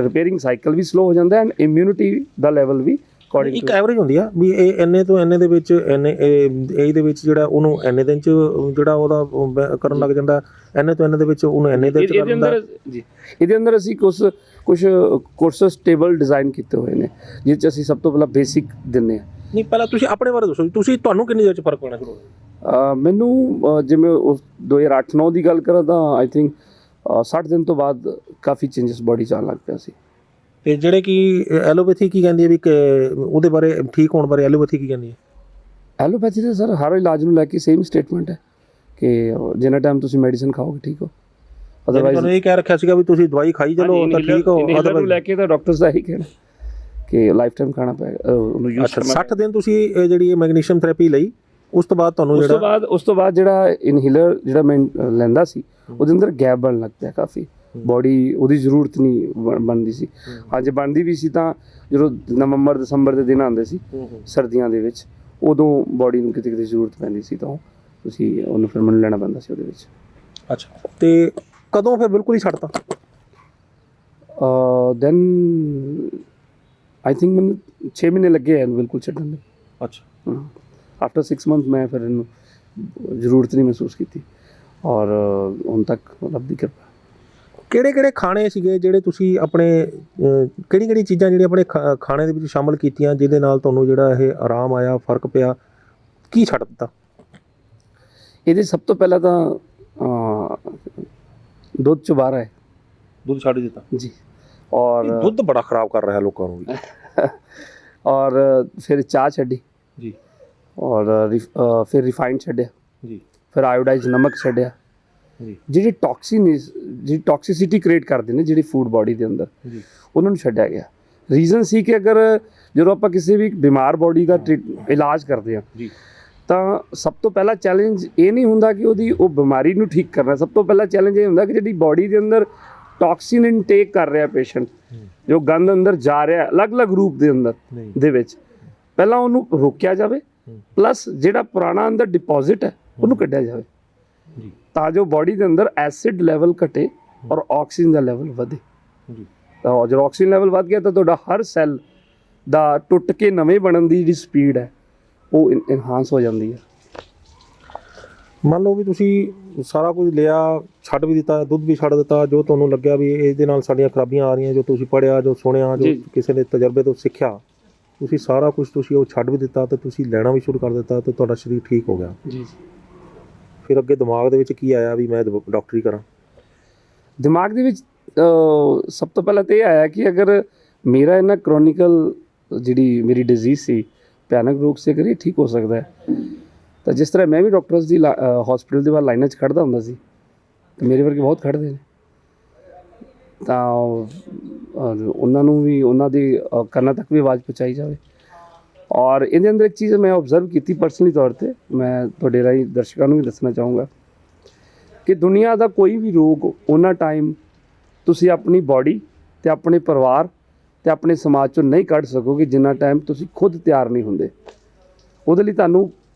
ਰਿਪੇਅਰਿੰਗ ਸਾਈਕਲ ਵੀ ਸਲੋ ਹੋ ਜਾਂਦਾ ਐਂਡ ਇਮਿਊਨਿਟੀ ਦਾ ਲੈਵਲ ਵੀ ਅਕੋਰਡਿੰਗ ਇੱਕ ਐਵਰੇਜ ਹੁੰਦੀ ਆ ਵੀ ਇਹ ਇੰਨੇ ਤੋਂ ਇੰਨੇ ਦੇ ਵਿੱਚ ਇੰਨੇ ਏਜ ਦੇ ਵਿੱਚ ਜਿਹੜਾ ਉਹਨੂੰ ਇੰਨੇ ਦਿਨ ਚ ਜਿਹੜਾ ਉਹਦਾ ਕਰਨ ਲੱਗ ਜਾਂਦਾ, ਇੰਨੇ ਤੋਂ ਇੰਨੇ ਦੇ ਵਿੱਚ ਉਹਨੂੰ ਇੰਨੇ ਦਿਨ ਚ ਕਰ ਇਹਦੇ ਦਿੰਦਾ। ਅੰਦਰ ਜੀ ਇਹਦੇ ਅੰਦਰ ਅਸੀਂ ਕੁਝ ਕੋਰਸਸ ਟੇਬਲ ਡਿਜ਼ਾਈਨ ਕੀਤੇ ਹੋਏ ਨੇ ਜਿਸ 'ਚ ਅਸੀਂ ਸਭ ਤੋਂ ਪਹਿਲਾਂ ਬੇਸਿਕ ਦਿੰਦੇ ਹਾਂ। ਨਹੀਂ, ਪਹਿਲਾਂ ਤੁਸੀਂ ਆਪਣੇ ਬਾਰੇ ਦੱਸੋ, ਤੁਸੀਂ ਤੁਹਾਨੂੰ ਕਿੰਨੀ ਦੇਰ ਚ ਫਰਕ ਪੈਣਾ ਸ਼ੁਰੂ ਹੋਇਆ? ਮੈਨੂੰ ਜਿਵੇਂ ਉਸ 2008-9 ਦੀ ਗੱਲ ਕਰਾਂ ਤਾਂ ਆਈ ਥਿੰਕ 60 ਦਿਨ ਤੋਂ ਬਾਅਦ ਕਾਫੀ ਚੇਂਜਸ ਬੋਡੀ 'ਚ ਆਉਣ ਲੱਗ ਪਿਆ ਸੀ। ਤੇ ਜਿਹੜੇ ਕਿ ਐਲੋਪੈਥੀ ਕੀ ਕਹਿੰਦੀ ਹੈ ਵੀ ਉਹਦੇ ਬਾਰੇ ਠੀਕ ਹੋਣ ਬਾਰੇ ਐਲੋਪੈਥੀ ਕੀ ਕਹਿੰਦੀ ਹੈ? ਐਲੋਪੈਥੀ ਦਾ ਸਰ ਹਰ ਇਲਾਜ ਨੂੰ ਲੈ ਕੇ ਸੇਮ ਸਟੇਟਮੈਂਟ ਹੈ ਕਿ ਜਿੰਨਾ ਟਾਈਮ ਤੁਸੀਂ ਮੈਡੀਸਿਨ ਖਾਓਗੇ ਠੀਕ ਹੋ, ਅਦਰਵਾਈਜ਼ ਤੁਹਾਨੂੰ ਇਹ ਕਹਿ ਰੱਖਿਆ ਸੀਗਾ ਵੀ ਤੁਸੀਂ ਦਵਾਈ ਖਾਈ ਚਲੋ ਤਾਂ ਠੀਕ ਹੋ, ਅਦਰਵਾਈਜ਼ ਲੈ ਕੇ ਤਾਂ ਡਾਕਟਰਸ ਦਾ ਇਹੀ ਕਹਿਣਾ ਕਿ ਲਾਈਫ ਟਾਈਮ ਖਾਣਾ ਪਏਗਾ ਉਹਨੂੰ ਯੂਜ਼ ਕਰਨਾ। 60 ਦਿਨ ਤੁਸੀਂ ਇਹ ਜਿਹੜੀ ਮੈਗਨੀਸ਼ੀਅਮ ਥੈਰੇਪੀ ਲਈ, ਉਸ ਤੋਂ ਬਾਅਦ ਤੁਹਾਨੂੰ ਉਸ ਤੋਂ ਬਾਅਦ ਜਿਹੜਾ ਇਨਹੇਲਰ ਜਿਹੜਾ ਮੈਂ ਲੈਂਦਾ ਸੀ ਉਹਦੇ ਅੰਦਰ ਗੈਪ ਬਣਨ ਲੱਗ ਪਿਆ ਕਾਫੀ, ਬੋਡੀ ਉਹਦੀ ਜ਼ਰੂਰਤ ਨਹੀਂ ਬਣਦੀ ਸੀ। ਜੇ ਬਣਦੀ ਵੀ ਸੀ ਤਾਂ ਜਦੋਂ ਨਵੰਬਰ ਦਸੰਬਰ ਦੇ ਦਿਨ ਆਉਂਦੇ ਸੀ ਸਰਦੀਆਂ ਦੇ ਵਿੱਚ, ਉਦੋਂ ਬੋਡੀ ਨੂੰ ਕਿਤੇ ਕਿਤੇ ਜ਼ਰੂਰਤ ਪੈਂਦੀ ਸੀ ਤਾਂ ਤੁਸੀਂ ਉਹਨੂੰ ਫਿਰ ਮੈਨੂੰ ਲੈਣਾ ਪੈਂਦਾ ਸੀ ਉਹਦੇ ਵਿੱਚ। ਅੱਛਾ, ਤੇ ਕਦੋਂ ਫਿਰ ਬਿਲਕੁਲ ਹੀ ਛੱਡਤਾ? ਦੈਨ ਆਈ ਥਿੰਕ ਮੈਨੂੰ 6 ਮਹੀਨੇ ਲੱਗੇ ਐ ਬਿਲਕੁਲ ਛੱਡਣ ਦੇ। ਅੱਛਾ, ਆਫਟਰ 6 ਮੰਥ ਮੈਂ ਫਿਰ ਇਹਨੂੰ ਜ਼ਰੂਰਤ ਨਹੀਂ ਮਹਿਸੂਸ ਕੀਤੀ ਔਰ ਹੁਣ ਤੱਕ ਰੱਬ ਦੀ ਕਿਰਪਾ। ਕਿਹੜੇ ਕਿਹੜੇ ਖਾਣੇ ਸੀਗੇ ਜਿਹੜੇ ਤੁਸੀਂ ਆਪਣੇ ਕਿਹੜੀ ਕਿਹੜੀ ਚੀਜ਼ਾਂ ਜਿਹੜੀਆਂ ਆਪਣੇ ਖਾਣੇ ਦੇ ਵਿੱਚ ਸ਼ਾਮਲ ਕੀਤੀਆਂ ਜਿਹਦੇ ਨਾਲ ਤੁਹਾਨੂੰ ਜਿਹੜਾ ਇਹ ਆਰਾਮ ਆਇਆ, ਫਰਕ ਪਿਆ, ਕੀ ਛੱਡ ਦਿੱਤਾ? ਇਹਦੇ ਸਭ ਤੋਂ ਪਹਿਲਾਂ ਤਾਂ ਦੁੱਧ ਚ ਬਾਹਰ ਹੈ, ਦੁੱਧ ਛੱਡ ਦਿੱਤਾ ਜੀ, ਔਰ ਦੁੱਧ ਬੜਾ ਖਰਾਬ ਕਰ ਰਿਹਾ ਲੋਕਾਂ ਨੂੰ ਵੀ। ਔਰ ਫਿਰ ਚਾਹ ਛੱਡੀ ਜੀ, ਔਰ ਫਿਰ ਰਿਫਾਈਨਡ ਛੱਡਿਆ ਜੀ, ਫਿਰ ਆਇਓਡਾਈਜ਼ ਨਮਕ ਛੱਡਿਆ ਜੀ, ਜਿਹੜੀ ਟੌਕਸਿਸਿਟੀ ਕ੍ਰੀਏਟ ਕਰਦੇ ਨੇ ਜਿਹੜੀ ਫੂਡ ਬਾਡੀ ਦੇ ਅੰਦਰ, ਜੀ, ਉਹਨਾਂ ਨੂੰ ਛੱਡਿਆ ਗਿਆ। ਰੀਜ਼ਨ ਸੀ ਕਿ ਅਗਰ ਜਦੋਂ ਆਪਾਂ ਕਿਸੇ ਵੀ ਬਿਮਾਰ ਬਾਡੀ ਦਾ ਇਲਾਜ ਕਰਦੇ ਹਾਂ ਜੀ, ਤਾਂ ਸਭ ਤੋਂ ਪਹਿਲਾ ਚੈਲੰਜ ਇਹ ਨਹੀਂ ਹੁੰਦਾ ਕਿ ਉਹ ਬਿਮਾਰੀ ਨੂੰ ਠੀਕ ਕਰਨਾ, ਸਭ ਤੋਂ ਪਹਿਲਾ ਚੈਲੰਜ ਇਹ ਹੁੰਦਾ ਕਿ ਜਿਹੜੀ ਬਾਡੀ ਦੇ ਅੰਦਰ ਟੌਕਸਿਨ ਇਨਟੇਕ ਕਰ ਰਿਹਾ ਪੇਸ਼ੈਂਟ, ਜੋ ਗੰਦ ਅੰਦਰ ਜਾ ਰਿਹਾ ਅਲੱਗ-ਅਲੱਗ ਰੂਪ ਦੇ ਅੰਦਰ ਦੇ ਵਿੱਚ, ਪਹਿਲਾਂ ਉਹਨੂੰ ਰੋਕਿਆ ਜਾਵੇ, ਪਲੱਸ ਜਿਹੜਾ ਪੁਰਾਣਾ ਅੰਦਰ ਡਿਪੋਜ਼ਿਟ ਹੈ ਉਹਨੂੰ ਕੱਢਿਆ ਜਾਵੇ ਤਾਂ ਜੋ ਬਾਡੀ ਦੇ ਅੰਦਰ ਐਸਿਡ ਲੈਵਲ ਘਟੇ ਔਰ ਆਕਸੀਜਨ ਦਾ ਲੈਵਲ ਵਧੇ। ਤਾਂ ਜਦੋਂ ਆਕਸੀਜਨ ਲੈਵਲ ਵੱਧ ਗਿਆ ਤਾਂ ਤੁਹਾਡਾ ਹਰ ਸੈੱਲ ਦਾ ਟੁੱਟ ਕੇ ਨਵੇਂ ਬਣਨ ਦੀ ਜਿਹੜੀ ਸਪੀਡ ਹੈ ਉਹ ਇਨਹਾਂਸ ਹੋ ਜਾਂਦੀ ਹੈ। ਮੰਨ ਲਓ ਵੀ ਤੁਸੀਂ ਸਾਰਾ ਕੁਝ ਲਿਆ, ਛੱਡ ਵੀ ਦਿੱਤਾ, ਦੁੱਧ ਵੀ ਛੱਡ ਦਿੱਤਾ, ਜੋ ਤੁਹਾਨੂੰ ਲੱਗਿਆ ਵੀ ਇਹਦੇ ਨਾਲ ਸਾਡੀਆਂ ਖਰਾਬੀਆਂ ਆ ਰਹੀਆਂ, ਜੋ ਤੁਸੀਂ ਪੜ੍ਹਿਆ, ਜੋ ਸੁਣਿਆ, ਜੋ ਕਿਸੇ ਦੇ ਤਜਰਬੇ ਤੋਂ ਸਿੱਖਿਆ, ਤੁਸੀਂ ਸਾਰਾ ਕੁਝ ਤੁਸੀਂ ਉਹ ਛੱਡ ਵੀ ਦਿੱਤਾ ਤੇ ਤੁਸੀਂ ਲੈਣਾ ਵੀ ਸ਼ੁਰੂ ਕਰ ਦਿੱਤਾ ਤੇ ਤੁਹਾਡਾ ਸਰੀਰ ਠੀਕ ਹੋ ਗਿਆ। ਜੀ, ਫਿਰ ਅੱਗੇ ਦਿਮਾਗ ਦੇ ਵਿੱਚ ਕੀ ਆਇਆ ਵੀ ਮੈਂ ਡਾਕਟਰੀ ਕਰਾਂ? ਦਿਮਾਗ ਦੇ ਵਿੱਚ ਸਭ ਤੋਂ ਪਹਿਲਾਂ ਤਾਂ ਇਹ ਆਇਆ ਕਿ ਅਗਰ ਮੇਰਾ ਇਹਨਾਂ ਕ੍ਰੋਨਿਕਲ ਜਿਹੜੀ ਮੇਰੀ ਡਿਜ਼ੀਜ਼ ਸੀ, ਭਿਆਨਕ ਰੋਗ ਸੀ, ਅਗਰ ਇਹ ਠੀਕ ਹੋ ਸਕਦਾ ਹੈ ਤਾਂ ਜਿਸ ਤਰ੍ਹਾਂ ਮੈਂ ਵੀ ਡਾਕਟਰਸ ਦੀ ਹਸਪੀਟਲ ਦੇ ਬਾਹਰ ਲਾਈਨਾਂ 'ਚ ਖੜ੍ਹਦਾ ਹੁੰਦਾ ਸੀ ਤੇ ਮੇਰੇ ਵਰਗੇ ਬਹੁਤ ਖੜ੍ਹਦੇ ਨੇ, ਤਾਂ ਉਹਨਾਂ ਨੂੰ ਵੀ ਉਹਨਾਂ ਦੀ ਕੰਨਾਂ ਤੱਕ ਵੀ ਆਵਾਜ਼ ਪਹੁੰਚਾਈ ਜਾਵੇ। ਔਰ ਇਹਦੇ ਅੰਦਰ ਇੱਕ ਚੀਜ਼ ਮੈਂ ਓਬਜ਼ਰਵ ਕੀਤੀ ਪਰਸਨਲੀ ਤੌਰ 'ਤੇ, ਮੈਂ ਤੁਹਾਡੇ ਰਾਹੀਂ ਦਰਸ਼ਕਾਂ ਨੂੰ ਵੀ ਦੱਸਣਾ ਚਾਹੂੰਗਾ ਕਿ ਦੁਨੀਆ ਦਾ ਕੋਈ ਵੀ ਰੋਗ ਉਹਨਾਂ ਟਾਈਮ ਤੁਸੀਂ ਆਪਣੀ ਬਾਡੀ ਅਤੇ ਆਪਣੇ ਪਰਿਵਾਰ ਅਤੇ ਆਪਣੇ ਸਮਾਜ 'ਚੋਂ ਨਹੀਂ ਕੱਢ ਸਕੋਗੇ ਜਿੰਨਾ ਟਾਈਮ ਤੁਸੀਂ ਖੁਦ ਤਿਆਰ ਨਹੀਂ ਹੁੰਦੇ। ਉਹਦੇ ਲਈ ਤੁਹਾਨੂੰ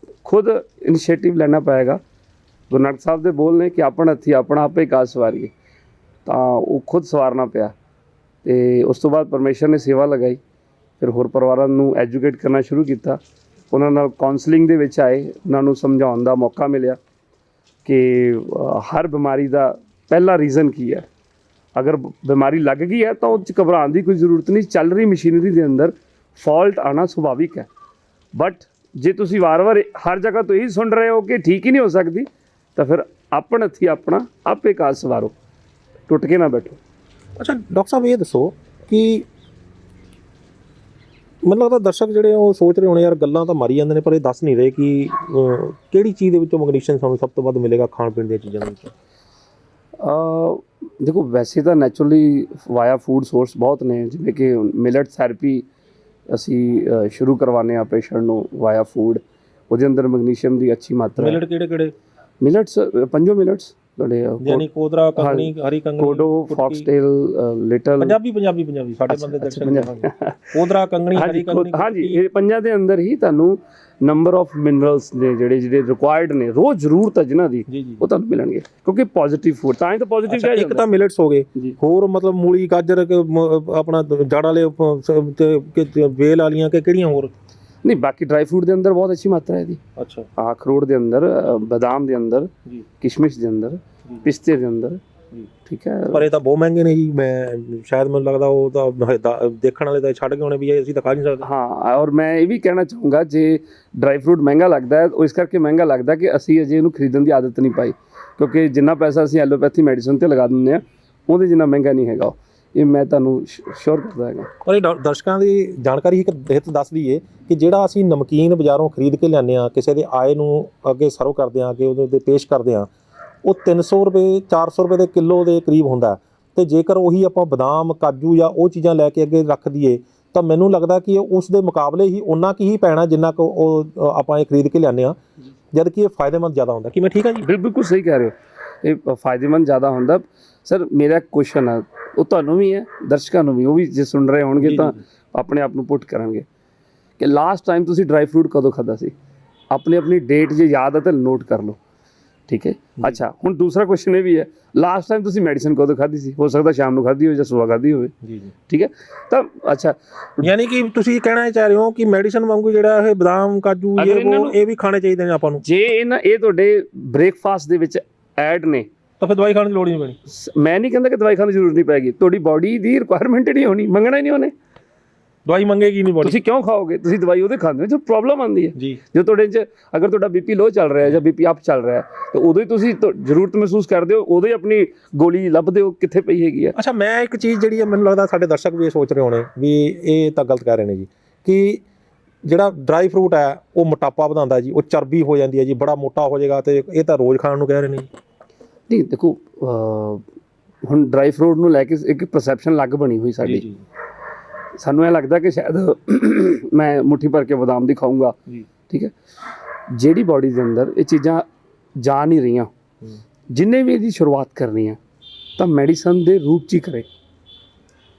ਖੁਦ ਇਨੀਸ਼ੀਏਟਿਵ ਲੈਣਾ ਪਏਗਾ। ਗੁਰੂ ਨਾਨਕ ਸਾਹਿਬ ਦੇ ਬੋਲ ਨੇ ਕਿ ਆਪਣ ਹੱਥੀਂ ਆਪਣਾ ਆਪੇ ਕਾਜ ਸਵਾਰੀਏ, ਤਾਂ ਉਹ ਖੁਦ ਸਵਾਰਨਾ ਪਿਆ। ਅਤੇ ਉਸ ਤੋਂ ਬਾਅਦ ਪਰਮੇਸ਼ਰ ਨੇ ਸੇਵਾ ਲਗਾਈ, ਫਿਰ ਹੋਰ ਪਰਿਵਾਰਾਂ ਨੂੰ ਐਜੂਕੇਟ ਕਰਨਾ ਸ਼ੁਰੂ ਕੀਤਾ, ਉਹਨਾਂ ਨਾਲ ਕਾਉਂਸਲਿੰਗ ਦੇ ਵਿੱਚ ਆਏ, ਉਹਨਾਂ ਨੂੰ ਸਮਝਾਉਣ ਦਾ ਮੌਕਾ ਮਿਲਿਆ ਕਿ ਹਰ ਬਿਮਾਰੀ ਦਾ ਪਹਿਲਾ ਰੀਜ਼ਨ ਕੀ ਹੈ। ਅਗਰ ਬਿਮਾਰੀ ਲੱਗ ਗਈ ਹੈ ਤਾਂ ਉਹ 'ਚ ਘਬਰਾਉਣ ਦੀ ਕੋਈ ਜ਼ਰੂਰਤ ਨਹੀਂ, ਚੱਲ ਰਹੀ ਮਸ਼ੀਨਰੀ ਦੇ ਅੰਦਰ ਫਾਲਟ ਆਉਣਾ ਸੁਭਾਵਿਕ ਹੈ। ਬਟ ਜੇ ਤੁਸੀਂ ਵਾਰ-ਵਾਰ ਹਰ ਜਗ੍ਹਾ ਤੋਂ ਇਹੀ ਸੁਣ ਰਹੇ ਹੋ ਕਿ ਠੀਕ ਹੀ ਨਹੀਂ ਹੋ ਸਕਦੀ, ਤਾਂ ਫਿਰ ਆਪਣ ਹੱਥੀਂ ਆਪਣਾ ਆਪੇ ਕਾਜ ਸਵਾਰੋ, ਟੁੱਟ ਕੇ ਨਾ ਬੈਠੋ। ਅੱਛਾ ਡਾਕਟਰ ਸਾਹਿਬ, ਇਹ ਦੱਸੋ ਕਿ ਮੈਨੂੰ ਲੱਗਦਾ ਦਰਸ਼ਕ ਜਿਹੜੇ ਉਹ ਸੋਚ ਰਹੇ ਹੋਣੇ ਯਾਰ ਗੱਲਾਂ ਤਾਂ ਮਾਰੀ ਜਾਂਦੇ ਨੇ ਪਰ ਇਹ ਦੱਸ ਨਹੀਂ ਰਹੇ ਕਿ ਕਿਹੜੀ ਚੀਜ਼ ਦੇ ਵਿੱਚੋਂ ਮੈਗਨੀਸ਼ੀਅਮ ਸਾਨੂੰ ਸਭ ਤੋਂ ਵੱਧ ਮਿਲੇਗਾ ਖਾਣ ਪੀਣ ਦੀਆਂ ਚੀਜ਼ਾਂ ਦੇ ਵਿੱਚ? ਦੇਖੋ, ਵੈਸੇ ਤਾਂ ਨੈਚੁਰਲੀ ਵਾਇਆ ਫੂਡ ਸੋਰਸ ਬਹੁਤ ਨੇ, ਜਿਵੇਂ ਕਿ ਮਿਲਟ ਥੈਰੇਪੀ ਅਸੀਂ ਸ਼ੁਰੂ ਕਰਵਾਉਂਦੇ ਹਾਂ ਪੇਸ਼ੈਂਟ ਨੂੰ ਵਾਇਆ ਫੂਡ, ਉਹਦੇ ਅੰਦਰ ਮੈਗਨੀਸ਼ੀਅਮ ਦੀ ਅੱਛੀ ਮਾਤਰਾ। ਮਿਲਟ ਕਿਹੜੇ ਕਿਹੜੇ? ਮਿਲਟਸ, ਪੰਜੋ ਮਿਲਟਸ ਤੁਹਾਡੇ ਯਾਨੀ ਕੋਦਰਾ, ਕੰਗਣੀ, ਹਰੀ ਕੰਗਣੀ, ਕੋਡੋ, ਫੌਕਸਟੇਲ, ਲਿਟਲ, ਪੰਜਾਬੀ ਸਾਡੇ ਬੰਦੇ ਦਰਸ਼ਕ ਕੋਦਰਾ, ਕੰਗਣੀ, ਹਰੀ ਕੰਗਣੀ, ਹਾਂਜੀ ਇਹ ਪੰਜਾਂ ਦੇ ਅੰਦਰ ਹੀ ਤੁਹਾਨੂੰ ਨੰਬਰ ਆਫ ਮਿਨਰਲਸ ਨੇ ਜਿਹੜੇ ਰਿਕੁਆਇਰਡ ਨੇ, ਰੋਜ਼ ਜ਼ਰੂਰਤ ਹੈ ਜਿਨ੍ਹਾਂ ਦੀ, ਉਹ ਤੁਹਾਨੂੰ ਮਿਲਣਗੇ ਕਿਉਂਕਿ ਪੋਜ਼ਿਟਿਵ ਫੂਡ ਤਾਂ ਹੀ ਤਾਂ ਪੋਜ਼ਿਟਿਵ ਕਿਹਾ ਜਾਂਦਾ। ਇੱਕ ਤਾਂ ਮਿਲਟਸ ਹੋ ਗਏ, ਹੋਰ ਮਤਲਬ ਮੂਲੀ, ਗਾਜਰ, ਆਪਣਾ ਜੜ ਵਾਲੇ ਵੇਲ ਵਾਲੀਆਂ ਕਿ ਕਿਹੜੀਆਂ ਹੋਰ? ਨਹੀਂ ਬਾਕੀ ਡਰਾਈ ਫਰੂਟ ਦੇ ਅੰਦਰ ਬਹੁਤ ਅੱਛੀ ਮਾਤਰਾ ਹੈ ਇਹਦੀ। ਅੱਛਾ, ਅਖਰੋਟ ਦੇ ਅੰਦਰ, ਬਾਦਾਮ ਦੇ ਅੰਦਰ, ਕਿਸ਼ਮਿਸ਼ ਦੇ ਅੰਦਰ, ਪਿਸਤੇ ਦੇ ਅੰਦਰ, ਠੀਕ ਹੈ। ਪਰ ਇਹ ਤਾਂ ਬਹੁਤ ਮਹਿੰਗੇ ਨੇ ਜੀ, ਮੈਂ ਸ਼ਾਇਦ ਮੈਨੂੰ ਲੱਗਦਾ ਉਹ ਤਾਂ ਦੇਖਣ ਵਾਲੇ ਤਾਂ ਛੱਡ ਕੇ ਆਉਣੇ ਵੀ ਅਸੀਂ ਤਾਂ ਖਾ ਨਹੀਂ ਸਕਦੇ। ਹਾਂ, ਔਰ ਮੈਂ ਇਹ ਵੀ ਕਹਿਣਾ ਚਾਹੂੰਗਾ ਜੇ ਡਰਾਈ ਫਰੂਟ ਮਹਿੰਗਾ ਲੱਗਦਾ ਹੈ ਉਹ ਇਸ ਕਰਕੇ ਮਹਿੰਗਾ ਲੱਗਦਾ ਕਿ ਅਸੀਂ ਅਜੇ ਇਹਨੂੰ ਖਰੀਦਣ ਦੀ ਆਦਤ ਨਹੀਂ ਪਾਈ, ਕਿਉਂਕਿ ਜਿੰਨਾ ਪੈਸਾ ਅਸੀਂ ਐਲੋਪੈਥੀ ਮੈਡੀਸਨ 'ਤੇ ਲਗਾ ਦਿੰਦੇ ਹਾਂ ਉਹਦੇ ਜਿੰਨਾ ਮਹਿੰਗਾ ਨਹੀਂ ਹੈਗਾ, ਇਹ ਮੈਂ ਤੁਹਾਨੂੰ ਸ਼ੋਰ ਕਰਦਾ ਹੈਗਾ। ਪਰ ਇਹ ਦਰਸ਼ਕਾਂ ਦੀ ਜਾਣਕਾਰੀ ਇੱਕ ਹਿੱਤ ਦੱਸ ਦਈਏ ਕਿ ਜਿਹੜਾ ਅਸੀਂ ਨਮਕੀਨ ਬਾਜ਼ਾਰੋਂ ਖਰੀਦ ਕੇ ਲਿਆਉਂਦੇ ਹਾਂ, ਕਿਸੇ ਦੇ ਆਏ ਨੂੰ ਅੱਗੇ ਸਰਵ ਕਰਦੇ ਹਾਂ, ਅੱਗੇ ਉਹਦੇ 'ਤੇ ਪੇਸ਼ ਕਰਦੇ ਹਾਂ, ਉਹ 300 ਰੁਪਏ 400 ਰੁਪਏ ਦੇ ਕਿਲੋ ਦੇ ਕਰੀਬ ਹੁੰਦਾ। ਅਤੇ ਜੇਕਰ ਉਹੀ ਆਪਾਂ ਬਦਾਮ, ਕਾਜੂ ਜਾਂ ਉਹ ਚੀਜ਼ਾਂ ਲੈ ਕੇ ਅੱਗੇ ਰੱਖ ਦਈਏ ਤਾਂ ਮੈਨੂੰ ਲੱਗਦਾ ਕਿ ਉਸ ਦੇ ਮੁਕਾਬਲੇ ਹੀ ਓਨਾ ਕੀ ਹੀ ਪੈਣਾ ਜਿੰਨਾ ਕੁ ਉਹ ਆਪਾਂ ਇਹ ਖਰੀਦ ਕੇ ਲਿਆਉਂਦੇ ਹਾਂ, ਜਦ ਕਿ ਇਹ ਫਾਇਦੇਮੰਦ ਜ਼ਿਆਦਾ ਹੁੰਦਾ। ਕਿਵੇਂ ਠੀਕ ਹੈ ਜੀ? ਬਿਲਕੁਲ ਸਹੀ ਕਹਿ ਰਹੇ ਹੋ, ਇਹ ਫਾਇਦੇਮੰਦ ਜ਼ਿਆਦਾ ਹੁੰਦਾ। ਸਰ ਮੇਰਾ ਕੁਐਸਚਨ ਹੈ, ਉਹ ਤੁਹਾਨੂੰ ਵੀ ਹੈ, ਦਰਸ਼ਕਾਂ ਨੂੰ ਵੀ, ਉਹ ਵੀ ਜੇ ਸੁਣ ਰਹੇ ਹੋਣਗੇ ਤਾਂ ਆਪਣੇ ਆਪ ਨੂੰ ਪੁੱਟ ਕਰਨਗੇ ਕਿ ਲਾਸਟ ਟਾਈਮ ਤੁਸੀਂ ਡਰਾਈ ਫਰੂਟ ਕਦੋਂ ਖਾਧਾ ਸੀ? ਆਪਣੀ ਡੇਟ ਜੇ ਯਾਦ ਹੈ ਤਾਂ ਨੋਟ ਕਰ ਲਓ, ਠੀਕ ਹੈ। ਅੱਛਾ, ਹੁਣ ਦੂਸਰਾ ਕੁਐਸਚਨ ਇਹ ਵੀ ਹੈ, ਲਾਸਟ ਟਾਈਮ ਤੁਸੀਂ ਮੈਡੀਸਨ ਕਦੋਂ ਖਾਧੀ ਸੀ? ਹੋ ਸਕਦਾ ਸ਼ਾਮ ਨੂੰ ਖਾਧੀ ਹੋਵੇ ਜਾਂ ਸੁਬਾਹ ਖਾਧੀ ਹੋਵੇ, ਠੀਕ ਹੈ। ਤਾਂ ਅੱਛਾ, ਯਾਨੀ ਕਿ ਤੁਸੀਂ ਕਹਿਣਾ ਚਾਹ ਰਹੇ ਹੋ ਕਿ ਮੈਡੀਸਨ ਵਾਂਗੂ ਜਿਹੜਾ ਇਹ ਬਦਾਮ, ਕਾਜੂ, ਇਹ ਵੀ ਖਾਣੇ ਚਾਹੀਦੇ ਨੇ ਆਪਾਂ ਨੂੰ? ਜੇ ਇਹ ਤੁਹਾਡੇ ਬ੍ਰੇਕਫਾਸਟ ਦੇ ਵਿੱਚ ਐਡ ਨੇ ਤਾਂ ਫਿਰ ਦਵਾਈ ਖਾਣ ਦੀ ਲੋੜ ਹੀ ਨਹੀਂ ਪੈਣੀ। ਮੈਂ ਨਹੀਂ ਕਹਿੰਦਾ ਕਿ ਦਵਾਈ ਖਾਣ ਦੀ ਜ਼ਰੂਰਤ ਨਹੀਂ ਪੈਗੀ, ਤੁਹਾਡੀ ਬਾਡੀ ਦੀ ਰਿਕੁਆਇਰਮੈਂਟ ਹੀ ਨਹੀਂ ਹੋਣੀ, ਮੰਗਣਾ ਹੀ ਨਹੀਂ ਉਹਨੇ, ਦਵਾਈ ਮੰਗੇਗੀ ਨਹੀਂ ਬਾਡੀ। ਤੁਸੀਂ ਕਿਉਂ ਖਾਓਗੇ? ਤੁਸੀਂ ਦਵਾਈ ਉਹਦੇ ਖਾਂਦੇ ਹੋ ਜੋ ਪ੍ਰੋਬਲਮ ਆਉਂਦੀ ਹੈ ਜੀ। ਜੋ ਤੁਹਾਡੇ 'ਚ ਅਗਰ ਤੁਹਾਡਾ ਬੀਪੀ ਲੋ ਚੱਲ ਰਿਹਾ ਜਾਂ ਬੀਪੀ ਅਪ ਚੱਲ ਰਿਹਾ ਤਾਂ ਉਦੋਂ ਹੀ ਤੁਸੀਂ ਜ਼ਰੂਰਤ ਮਹਿਸੂਸ ਕਰਦੇ ਹੋ, ਉਦੋਂ ਹੀ ਆਪਣੀ ਗੋਲੀ ਲੱਭਦੇ ਹੋ ਕਿੱਥੇ ਪਈ ਹੈਗੀ ਹੈ। ਅੱਛਾ, ਮੈਂ ਇੱਕ ਚੀਜ਼ ਜਿਹੜੀ ਹੈ, ਮੈਨੂੰ ਲੱਗਦਾ ਸਾਡੇ ਦਰਸ਼ਕ ਵੀ ਇਹ ਸੋਚ ਰਹੇ ਹੋਣੇ ਵੀ ਇਹ ਤਾਂ ਗਲਤ ਕਹਿ ਰਹੇ ਨੇ ਜੀ ਕਿ ਜਿਹੜਾ ਡਰਾਈ ਫਰੂਟ ਹੈ ਉਹ ਮੋਟਾਪਾ ਵਧਾਉਂਦਾ ਜੀ, ਉਹ ਚਰਬੀ ਹੋ ਜਾਂਦੀ ਹੈ ਜੀ, ਬੜਾ ਮੋਟਾ ਹੋ ਜਾਏਗਾ, ਅਤੇ ਇਹ ਤਾਂ ਰੋਜ਼ ਖਾਣ ਨੂੰ ਕਹਿ ਰਹੇ ਨੇ ਜੀ। ਨਹੀਂ ਦੇਖੋ, ਹੁਣ ਡਰਾਈ ਫਰੂਟ ਨੂੰ ਲੈ ਕੇ ਇੱਕ ਪਰਸੈਪਸ਼ਨ ਅਲੱਗ ਬਣੀ ਹੋਈ ਸਾਡੀ। ਸਾਨੂੰ ਇਹ ਲੱਗਦਾ ਕਿ ਸ਼ਾਇਦ ਮੈਂ ਮੁੱਠੀ ਭਰ ਕੇ ਬਦਾਮ ਦੀ ਖਾਊਂਗਾ, ਠੀਕ ਹੈ। ਜਿਹੜੀ ਬਾਡੀ ਦੇ ਅੰਦਰ ਇਹ ਚੀਜ਼ਾਂ ਜਾ ਨਹੀਂ ਰਹੀਆਂ, ਜਿੰਨੇ ਵੀ ਇਹਦੀ ਸ਼ੁਰੂਆਤ ਕਰਨੀ ਹੈ ਤਾਂ ਮੈਡੀਸਨ ਦੇ ਰੂਪ 'ਚ ਹੀ ਕਰੇ।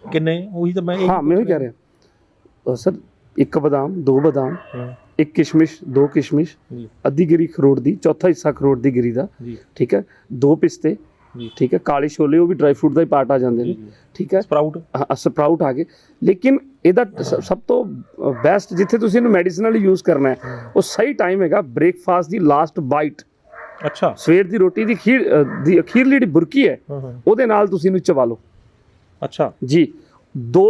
ਕਿੰਨੇ? ਉਹੀ ਤਾਂ ਮੈਂ ਉਹੀ ਕਹਿ ਰਿਹਾ ਸਰ, 1 ਬਦਾਮ, 2 ਬਦਾਮ, 1 ਕਿਸ਼ਮਿਸ਼, 2 ਕਿਸ਼ਮਿਸ਼, ਅੱਧੀ ਗਿਰੀ ਅਖਰੋਟ ਦੀ, ਚੌਥਾ ਹਿੱਸਾ ਅਖਰੋਟ ਦੀ ਗਿਰੀ ਦਾ, ਠੀਕ ਹੈ, 2 ਪਿਸਤੇ, ਠੀਕ ਹੈ, ਕਾਲੇ ਛੋਲੇ, ਉਹ ਵੀ ਡਰਾਈ ਫਰੂਟ ਦਾ ਹੀ ਪਾਰਟ ਆ ਜਾਂਦੇ ਨੇ, ਠੀਕ ਹੈ, ਸਪਰਾਊਟ ਆ ਗਏ। ਲੇਕਿਨ ਇਹਦਾ ਸਭ ਤੋਂ ਬੈਸਟ ਜਿੱਥੇ ਤੁਸੀਂ ਇਹਨੂੰ ਮੈਡੀਸਨਲੀ ਯੂਜ਼ ਕਰਨਾ ਹੈ ਉਹ ਸਹੀ ਟਾਈਮ ਹੈਗਾ ਬ੍ਰੇਕਫਾਸਟ ਦੀ ਲਾਸਟ ਬਾਈਟ। ਅੱਛਾ, ਸਵੇਰ ਦੀ ਰੋਟੀ ਦੀ ਅਖੀਰਲੀ ਜਿਹੜੀ ਬੁਰਕੀ ਹੈ ਉਹਦੇ ਨਾਲ ਤੁਸੀਂ ਇਹਨੂੰ ਚਬਾ ਲਓ। ਅੱਛਾ ਜੀ, 2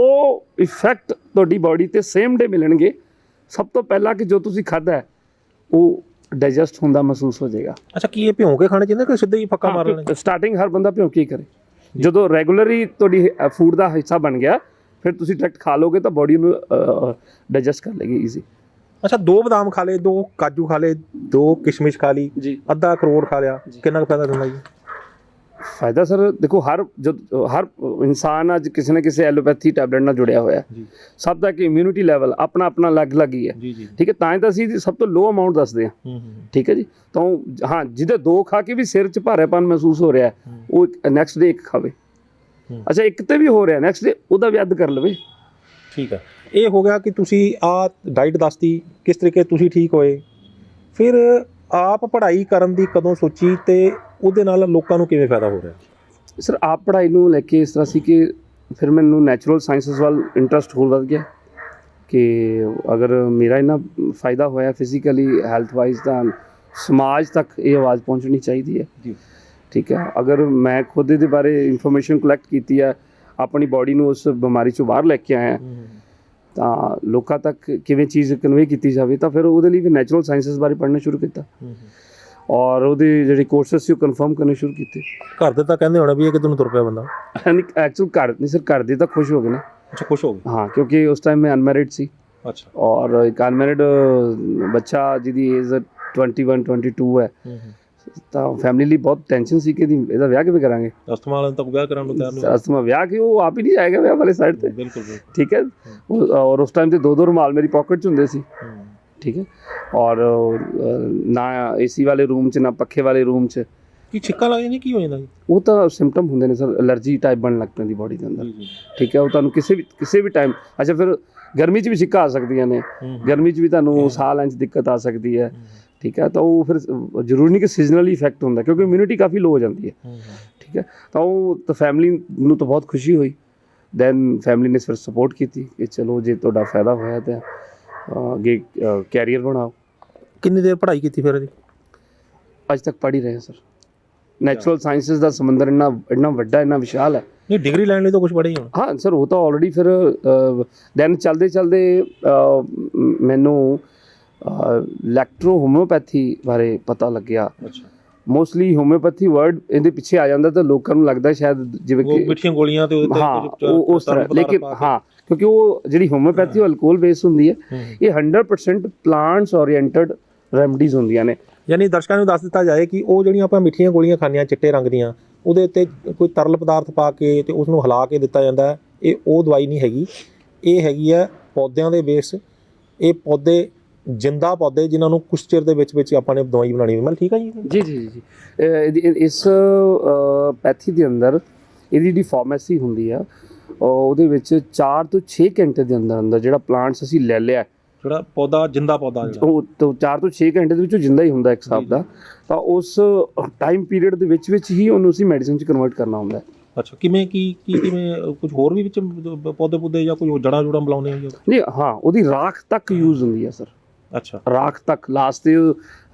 ਇਫੈਕਟ ਤੁਹਾਡੀ ਬਾਡੀ ਤੇ ਸੇਮ ਡੇ ਮਿਲਣਗੇ। ਸਭ ਤੋਂ ਪਹਿਲਾਂ ਕਿ ਜੋ ਤੁਸੀਂ ਖਾਧਾ ਹੈ ਉਹ ਡਾਈਜੈਸਟ ਹੁੰਦਾ ਮਹਿਸੂਸ ਹੋ ਜਾਏਗਾ। ਅੱਛਾ, ਕੀ ਇਹ ਭਿਉਂ ਕੇ ਖਾਣੇ ਚਾਹੀਦੇ ਕਿ ਸਿੱਧਾ ਹੀ ਫੱਕਾ ਮਾਰ ਲੈਣਾ? ਸਟਾਰਟਿੰਗ ਹਰ ਬੰਦਾ ਭਿਉਂ ਕੇ ਹੀ ਕਰੇ। ਜਦੋਂ ਰੈਗੂਲਰਲੀ ਤੁਹਾਡੀ ਫੂਡ ਦਾ ਹਿੱਸਾ ਬਣ ਗਿਆ ਫਿਰ ਤੁਸੀਂ ਡਾਇਰੈਕਟ ਖਾ ਲੋਗੇ ਤਾਂ ਬਾਡੀ ਨੂੰ ਡਾਈਜੈਸਟ ਕਰ ਲੇਗੀ ਈਜ਼ੀ। ਅੱਛਾ, 2 ਬਦਾਮ ਖਾ ਲਏ, 2 ਕਾਜੂ ਖਾ ਲਏ, 2 ਕਿਸ਼ਮਿਸ਼ ਖਾ ਲਈ ਜੀ, ਅੱਧਾ ਅਖਰੋਟ ਖਾ ਲਿਆ, ਕਿੰਨਾ ਕੁ ਫਾਇਦਾ ਦਿੰਦਾ ਜੀ? ਫਾਇਦਾ ਸਰ ਦੇਖੋ, ਹਰ ਇਨਸਾਨ ਅੱਜ ਕਿਸੇ ਨਾ ਕਿਸੇ ਐਲੋਪੈਥੀ ਟੈਬਲੇਟ ਨਾਲ ਜੁੜਿਆ ਹੋਇਆ, ਸਭ ਦਾ ਕਿ ਇਮਿਊਨਿਟੀ ਲੈਵਲ ਆਪਣਾ ਆਪਣਾ ਅਲੱਗ ਹੀ ਹੈ, ਠੀਕ ਹੈ। ਤਾਂ ਹੀ ਤਾਂ ਅਸੀਂ ਸਭ ਤੋਂ ਲੋ ਅਮਾਊਂਟ ਦੱਸਦੇ ਹਾਂ, ਠੀਕ ਹੈ ਜੀ। ਤਾਂ ਹਾਂ, ਜਿਹਦੇ 2 ਖਾ ਕੇ ਵੀ ਸਿਰ 'ਚ ਭਾਰੇਪਨ ਮਹਿਸੂਸ ਹੋ ਰਿਹਾ ਉਹ ਨੈਕਸਟ ਡੇ 1 ਖਾਵੇ। ਅੱਛਾ, 1 ਤੇ ਵੀ ਹੋ ਰਿਹਾ, ਨੈਕਸਟ ਡੇ ਉਹਦਾ ਵੀ ਅੱਧ ਕਰ ਲਵੇ, ਠੀਕ ਹੈ। ਇਹ ਹੋ ਗਿਆ ਕਿ ਤੁਸੀਂ ਆਹ ਡਾਈਟ ਦੱਸਤੀ, ਕਿਸ ਤਰੀਕੇ ਤੁਸੀਂ ਠੀਕ ਹੋਏ। ਫਿਰ ਆਪ ਪੜ੍ਹਾਈ ਕਰਨ ਦੀ ਕਦੋਂ ਸੋਚੀ ਅਤੇ ਉਹਦੇ ਨਾਲ ਲੋਕਾਂ ਨੂੰ ਕਿਵੇਂ ਫਾਇਦਾ ਹੋ ਰਿਹਾ? ਸਰ, ਆਪ ਪੜ੍ਹਾਈ ਨੂੰ ਲੈ ਕੇ ਇਸ ਤਰ੍ਹਾਂ ਸੀ ਕਿ ਫਿਰ ਮੈਨੂੰ ਨੈਚੁਰਲ ਸਾਇੰਸਿਸ ਵੱਲ ਇੰਟਰਸਟ ਹੋਰ ਵੱਧ ਗਿਆ ਕਿ ਅਗਰ ਮੇਰਾ ਇੰਨਾ ਫਾਇਦਾ ਹੋਇਆ ਫਿਜ਼ੀਕਲੀ ਹੈਲਥ ਵਾਈਜ਼ ਤਾਂ ਸਮਾਜ ਤੱਕ ਇਹ ਆਵਾਜ਼ ਪਹੁੰਚਣੀ ਚਾਹੀਦੀ ਹੈ ਜੀ, ਠੀਕ ਹੈ। ਅਗਰ ਮੈਂ ਖੁਦ ਇਹਦੇ ਬਾਰੇ ਇਨਫੋਰਮੇਸ਼ਨ ਕਲੈਕਟ ਕੀਤੀ ਹੈ, ਆਪਣੀ ਬਾਡੀ ਨੂੰ ਉਸ ਬਿਮਾਰੀ 'ਚੋਂ ਬਾਹਰ ਲੈ ਕੇ ਆਇਆ ਤਾਂ ਲੋਕਾਂ ਤੱਕ ਕਿਵੇਂ ਚੀਜ਼ ਕਨਵੇ ਕੀਤੀ ਜਾਵੇ, ਤਾਂ ਫਿਰ ਉਹਦੇ ਲਈ ਵੀ ਨੈਚੁਰਲ ਸਾਇੰਸਿਸ ਬਾਰੇ ਪੜ੍ਹਨਾ ਸ਼ੁਰੂ ਕੀਤਾ ਔਰ ਉਹਦੇ ਜਿਹੜੇ ਕੋਰਸਸ ਸੀ ਉਹ ਕਨਫਰਮ ਕਰਨੇ ਸ਼ੁਰੂ ਕੀਤੇ। ਘਰ ਦੇ ਤਾਂ ਕਹਿੰਦੇ ਹੋਣਾ ਵੀ ਇਹ ਕਿੱਧਰ ਨੂੰ ਤੁਰ ਪਿਆ ਬੰਦਾ? ਐਕਚੁਅਲ ਘਰ ਨਹੀਂ ਸਰ, ਘਰ ਦੇ ਤਾਂ ਖੁਸ਼ ਹੋ ਗਏ ਨਾ। ਅੱਛਾ, ਖੁਸ਼ ਹੋ ਗਏ? ਹਾਂ, ਕਿਉਂਕਿ ਉਸ ਟਾਈਮ ਮੈਂ ਅਨਮੈਰਿਡ ਸੀ। ਅੱਛਾ, ਔਰ ਇੱਕ ਅਨਮੈਰਿਡ ਬੱਚਾ ਜਿਹਦੀ ਏਜ 21 22 ਹੈ ਤਾਂ ਫੈਮਿਲੀ ਲਈ ਬਹੁਤ ਟੈਨਸ਼ਨ ਸੀ ਕਿ ਇਹਦਾ ਵਿਆਹ ਕਿਵੇਂ ਕਰਾਂਗੇ। ਅਸਥਮਾ ਵਾਲਾ ਤਾਂ ਵਿਆਹ ਕਰਾਉਣ ਨੂੰ ਤਿਆਰ ਨਹੀਂ, ਅਸਥਮਾ ਵਿਆਹ ਕਿ ਉਹ ਆਪ ਹੀ ਨਹੀਂ ਜਾਏਗਾ ਵਿਆਹ ਵਾਲੇ ਸਾਈਡ ਤੇ, ਬਿਲਕੁਲ, ਠੀਕ ਹੈ। ਔਰ ਉਸ ਟਾਈਮ ਤੇ 2 ਰੁਮਾਲ ਮੇਰੀ ਪੋਕਟ 'ਚ ਹੁੰਦੇ ਸੀ, ਠੀਕ ਹੈ। ਔਰ ਨਾ ਏਸੀ ਵਾਲੇ ਰੂਮ 'ਚ ਨਾ ਪੱਖੇ ਵਾਲੇ ਰੂਮ 'ਚ, ਕੀ ਛਿੱਕਾਂ ਲੱਗ ਜਾਂਦੀਆਂ, ਕੀ ਹੋ ਜਾਂਦਾ ਜੀ? ਉਹ ਤਾਂ ਸਿੰਪਟਮ ਹੁੰਦੇ ਨੇ ਸਰ, ਐਲਰਜੀ ਟਾਈਪ ਬਣਨ ਲੱਗ ਪੈਂਦੀ ਬੋਡੀ ਦੇ ਅੰਦਰ। ਠੀਕ ਹੈ, ਉਹ ਤੁਹਾਨੂੰ ਕਿਸੇ ਵੀ ਟਾਈਮ, ਅੱਛਾ ਫਿਰ ਗਰਮੀ 'ਚ ਵੀ ਛਿੱਕਾਂ ਆ ਸਕਦੀਆਂ ਨੇ, ਗਰਮੀ 'ਚ ਵੀ ਤੁਹਾਨੂੰ ਸਾਹ ਲੈਣ 'ਚ ਦਿੱਕਤ ਆ ਸਕਦੀ ਹੈ। ਠੀਕ ਹੈ, ਤਾਂ ਉਹ ਫਿਰ ਜ਼ਰੂਰੀ ਨਹੀਂ ਕਿ ਸੀਜ਼ਨਲੀ ਇਫੈਕਟ ਹੁੰਦਾ, ਕਿਉਂਕਿ ਇਮਿਊਨਿਟੀ ਕਾਫੀ ਲੋ ਹੋ ਜਾਂਦੀ ਹੈ। ਠੀਕ ਹੈ, ਤਾਂ ਉਹ ਤਾਂ ਫੈਮਿਲੀ ਨੂੰ ਤਾਂ ਬਹੁਤ ਖੁਸ਼ੀ ਹੋਈ। ਦੈਨ ਫੈਮਿਲੀ ਨੇ ਫਿਰ ਸਪੋਰਟ ਕੀਤੀ ਕਿ ਚਲੋ ਜੇ ਤੁਹਾਡਾ ਫਾਇਦਾ ਹੋਇਆ ਤਾਂ ਅੱਗੇ ਕੈਰੀਅਰ ਬਣਾਓ। ਕਿੰਨੀ ਦੇਰ ਪੜ੍ਹਾਈ ਕੀਤੀ ਫਿਰ ਇਹਦੀ? ਅੱਜ ਤੱਕ ਪੜ੍ਹ ਹੀ ਰਹੇ ਹਾਂ ਸਰ। ਨੈਚੁਰਲ ਸਾਇੰਸਿਸ ਦਾ ਸਮੁੰਦਰ ਇੰਨਾ ਵੱਡਾ, ਇੰਨਾ ਵਿਸ਼ਾਲ ਹੈ। ਨਹੀਂ, ਡਿਗਰੀ ਲੈਣ ਲਈ ਤਾਂ ਕੁਝ ਪੜ੍ਹੇ ਹੀ ਹੋਣ। ਹਾਂ ਸਰ, ਉਹ ਤਾਂ ਆਲਰੇਡੀ ਫਿਰ ਦੈਨ ਚਲਦੇ ਮੈਨੂੰ ਇਲੈਕਟ੍ਰੋ ਹੋਮਿਓਪੈਥੀ ਬਾਰੇ ਪਤਾ ਲੱਗਿਆ। ਅੱਛਾ। ਮੋਸਟਲੀ ਹੋਮਿਓਪੈਥੀ ਵਰਡ ਇਹਦੇ ਪਿੱਛੇ ਆ ਜਾਂਦਾ ਤਾਂ ਲੋਕਾਂ ਨੂੰ ਲੱਗਦਾ ਸ਼ਾਇਦ ਜਿਵੇਂ ਕਿ ਮਿੱਠੀਆਂ ਗੋਲੀਆਂ ਤੇ ਉਸ ਤਰ੍ਹਾਂ, ਲੇਕਿਨ ਹਾਂ, ਕਿਉਂਕਿ ਉਹ ਜਿਹੜੀ ਹੋਮਿਓਪੈਥੀ ਅਲਕੋਹਲ ਬੇਸ ਹੁੰਦੀ ਹੈ, ਇਹ 100% ਪਲਾਂਟਸ ਓਰੀਐਂਟਡ ਰੈਮਡੀਜ਼ ਹੁੰਦੀਆਂ ਨੇ। ਯਾਨੀ ਦਰਸ਼ਕਾਂ ਨੂੰ ਦੱਸ ਦਿੱਤਾ ਜਾਏ ਕਿ ਉਹ ਜਿਹੜੀਆਂ ਆਪਾਂ ਮਿੱਠੀਆਂ ਗੋਲੀਆਂ ਖਾਂਦੇ ਹਾਂ ਚਿੱਟੇ ਰੰਗ ਦੀਆਂ, ਉਹਦੇ ਉੱਤੇ ਕੋਈ ਤਰਲ ਪਦਾਰਥ ਪਾ ਕੇ ਤੇ ਉਸ ਨੂੰ ਹਿਲਾ ਕੇ ਦਿੱਤਾ ਜਾਂਦਾ, ਇਹ ਉਹ ਦਵਾਈ ਨਹੀਂ ਹੈਗੀ। ਇਹ ਹੈਗੀ ਹੈ ਪੌਦਿਆਂ ਦੇ ਬੇਸ। ਇਹ ਪੌਦੇ ਜਿੰਦਾ ਪੌਦੇ ਜਿਨ੍ਹਾਂ ਨੂੰ ਕੁਛ ਚਿਰ ਦੇ ਵਿੱਚ ਆਪਾਂ ਨੇ ਦਵਾਈ ਬਣਾਉਣੀ ਹੈ। ਠੀਕ ਹੈ ਜੀ। ਜੀ ਜੀ ਜੀ, ਇਸ ਪੈਥੀ ਦੇ ਅੰਦਰ ਇਹਦੀ ਜਿਹੜੀ ਫਾਰਮੇਸੀ ਹੁੰਦੀ ਆ, ਉਹਦੇ ਵਿੱਚ 4 ਤੋਂ 6 ਘੰਟੇ ਦੇ ਅੰਦਰ ਜਿਹੜਾ ਪਲਾਂਟਸ ਅਸੀਂ ਲੈ ਲਿਆ, ਜਿਹੜਾ ਪੌਦਾ ਜਿੰਦਾ ਪੌਦਾ ਉਹ ਤੋਂ 4 ਤੋਂ 6 ਘੰਟੇ ਦੇ ਵਿੱਚ ਜਿੰਦਾ ਹੀ ਹੁੰਦਾ ਇੱਕ ਹਿਸਾਬ ਦਾ, ਤਾਂ ਉਸ ਟਾਈਮ ਪੀਰੀਅਡ ਦੇ ਵਿੱਚ ਹੀ ਉਹਨੂੰ ਅਸੀਂ ਮੈਡੀਸਿਨ 'ਚ ਕਨਵਰਟ ਕਰਨਾ ਹੁੰਦਾ। ਅੱਛਾ, ਕਿਵੇਂ ਕਿਵੇਂ ਕੁਝ ਹੋਰ ਵੀ ਵਿੱਚ ਪੌਦੇ ਜਾਂ ਕੋਈ ਜੜਾਂ ਜੁੜਾਂ ਬੁਲਾਉਂਦੇ ਹੋ? ਨਹੀਂ, ਹਾਂ, ਉਹਦੀ ਰਾਖ ਤੱਕ ਯੂਜ਼ ਹੁੰਦੀ ਹੈ ਸਰ। ਅੱਛਾ, ਰਾਖ ਤੱਕ, ਲਾਸਟ ਤੇ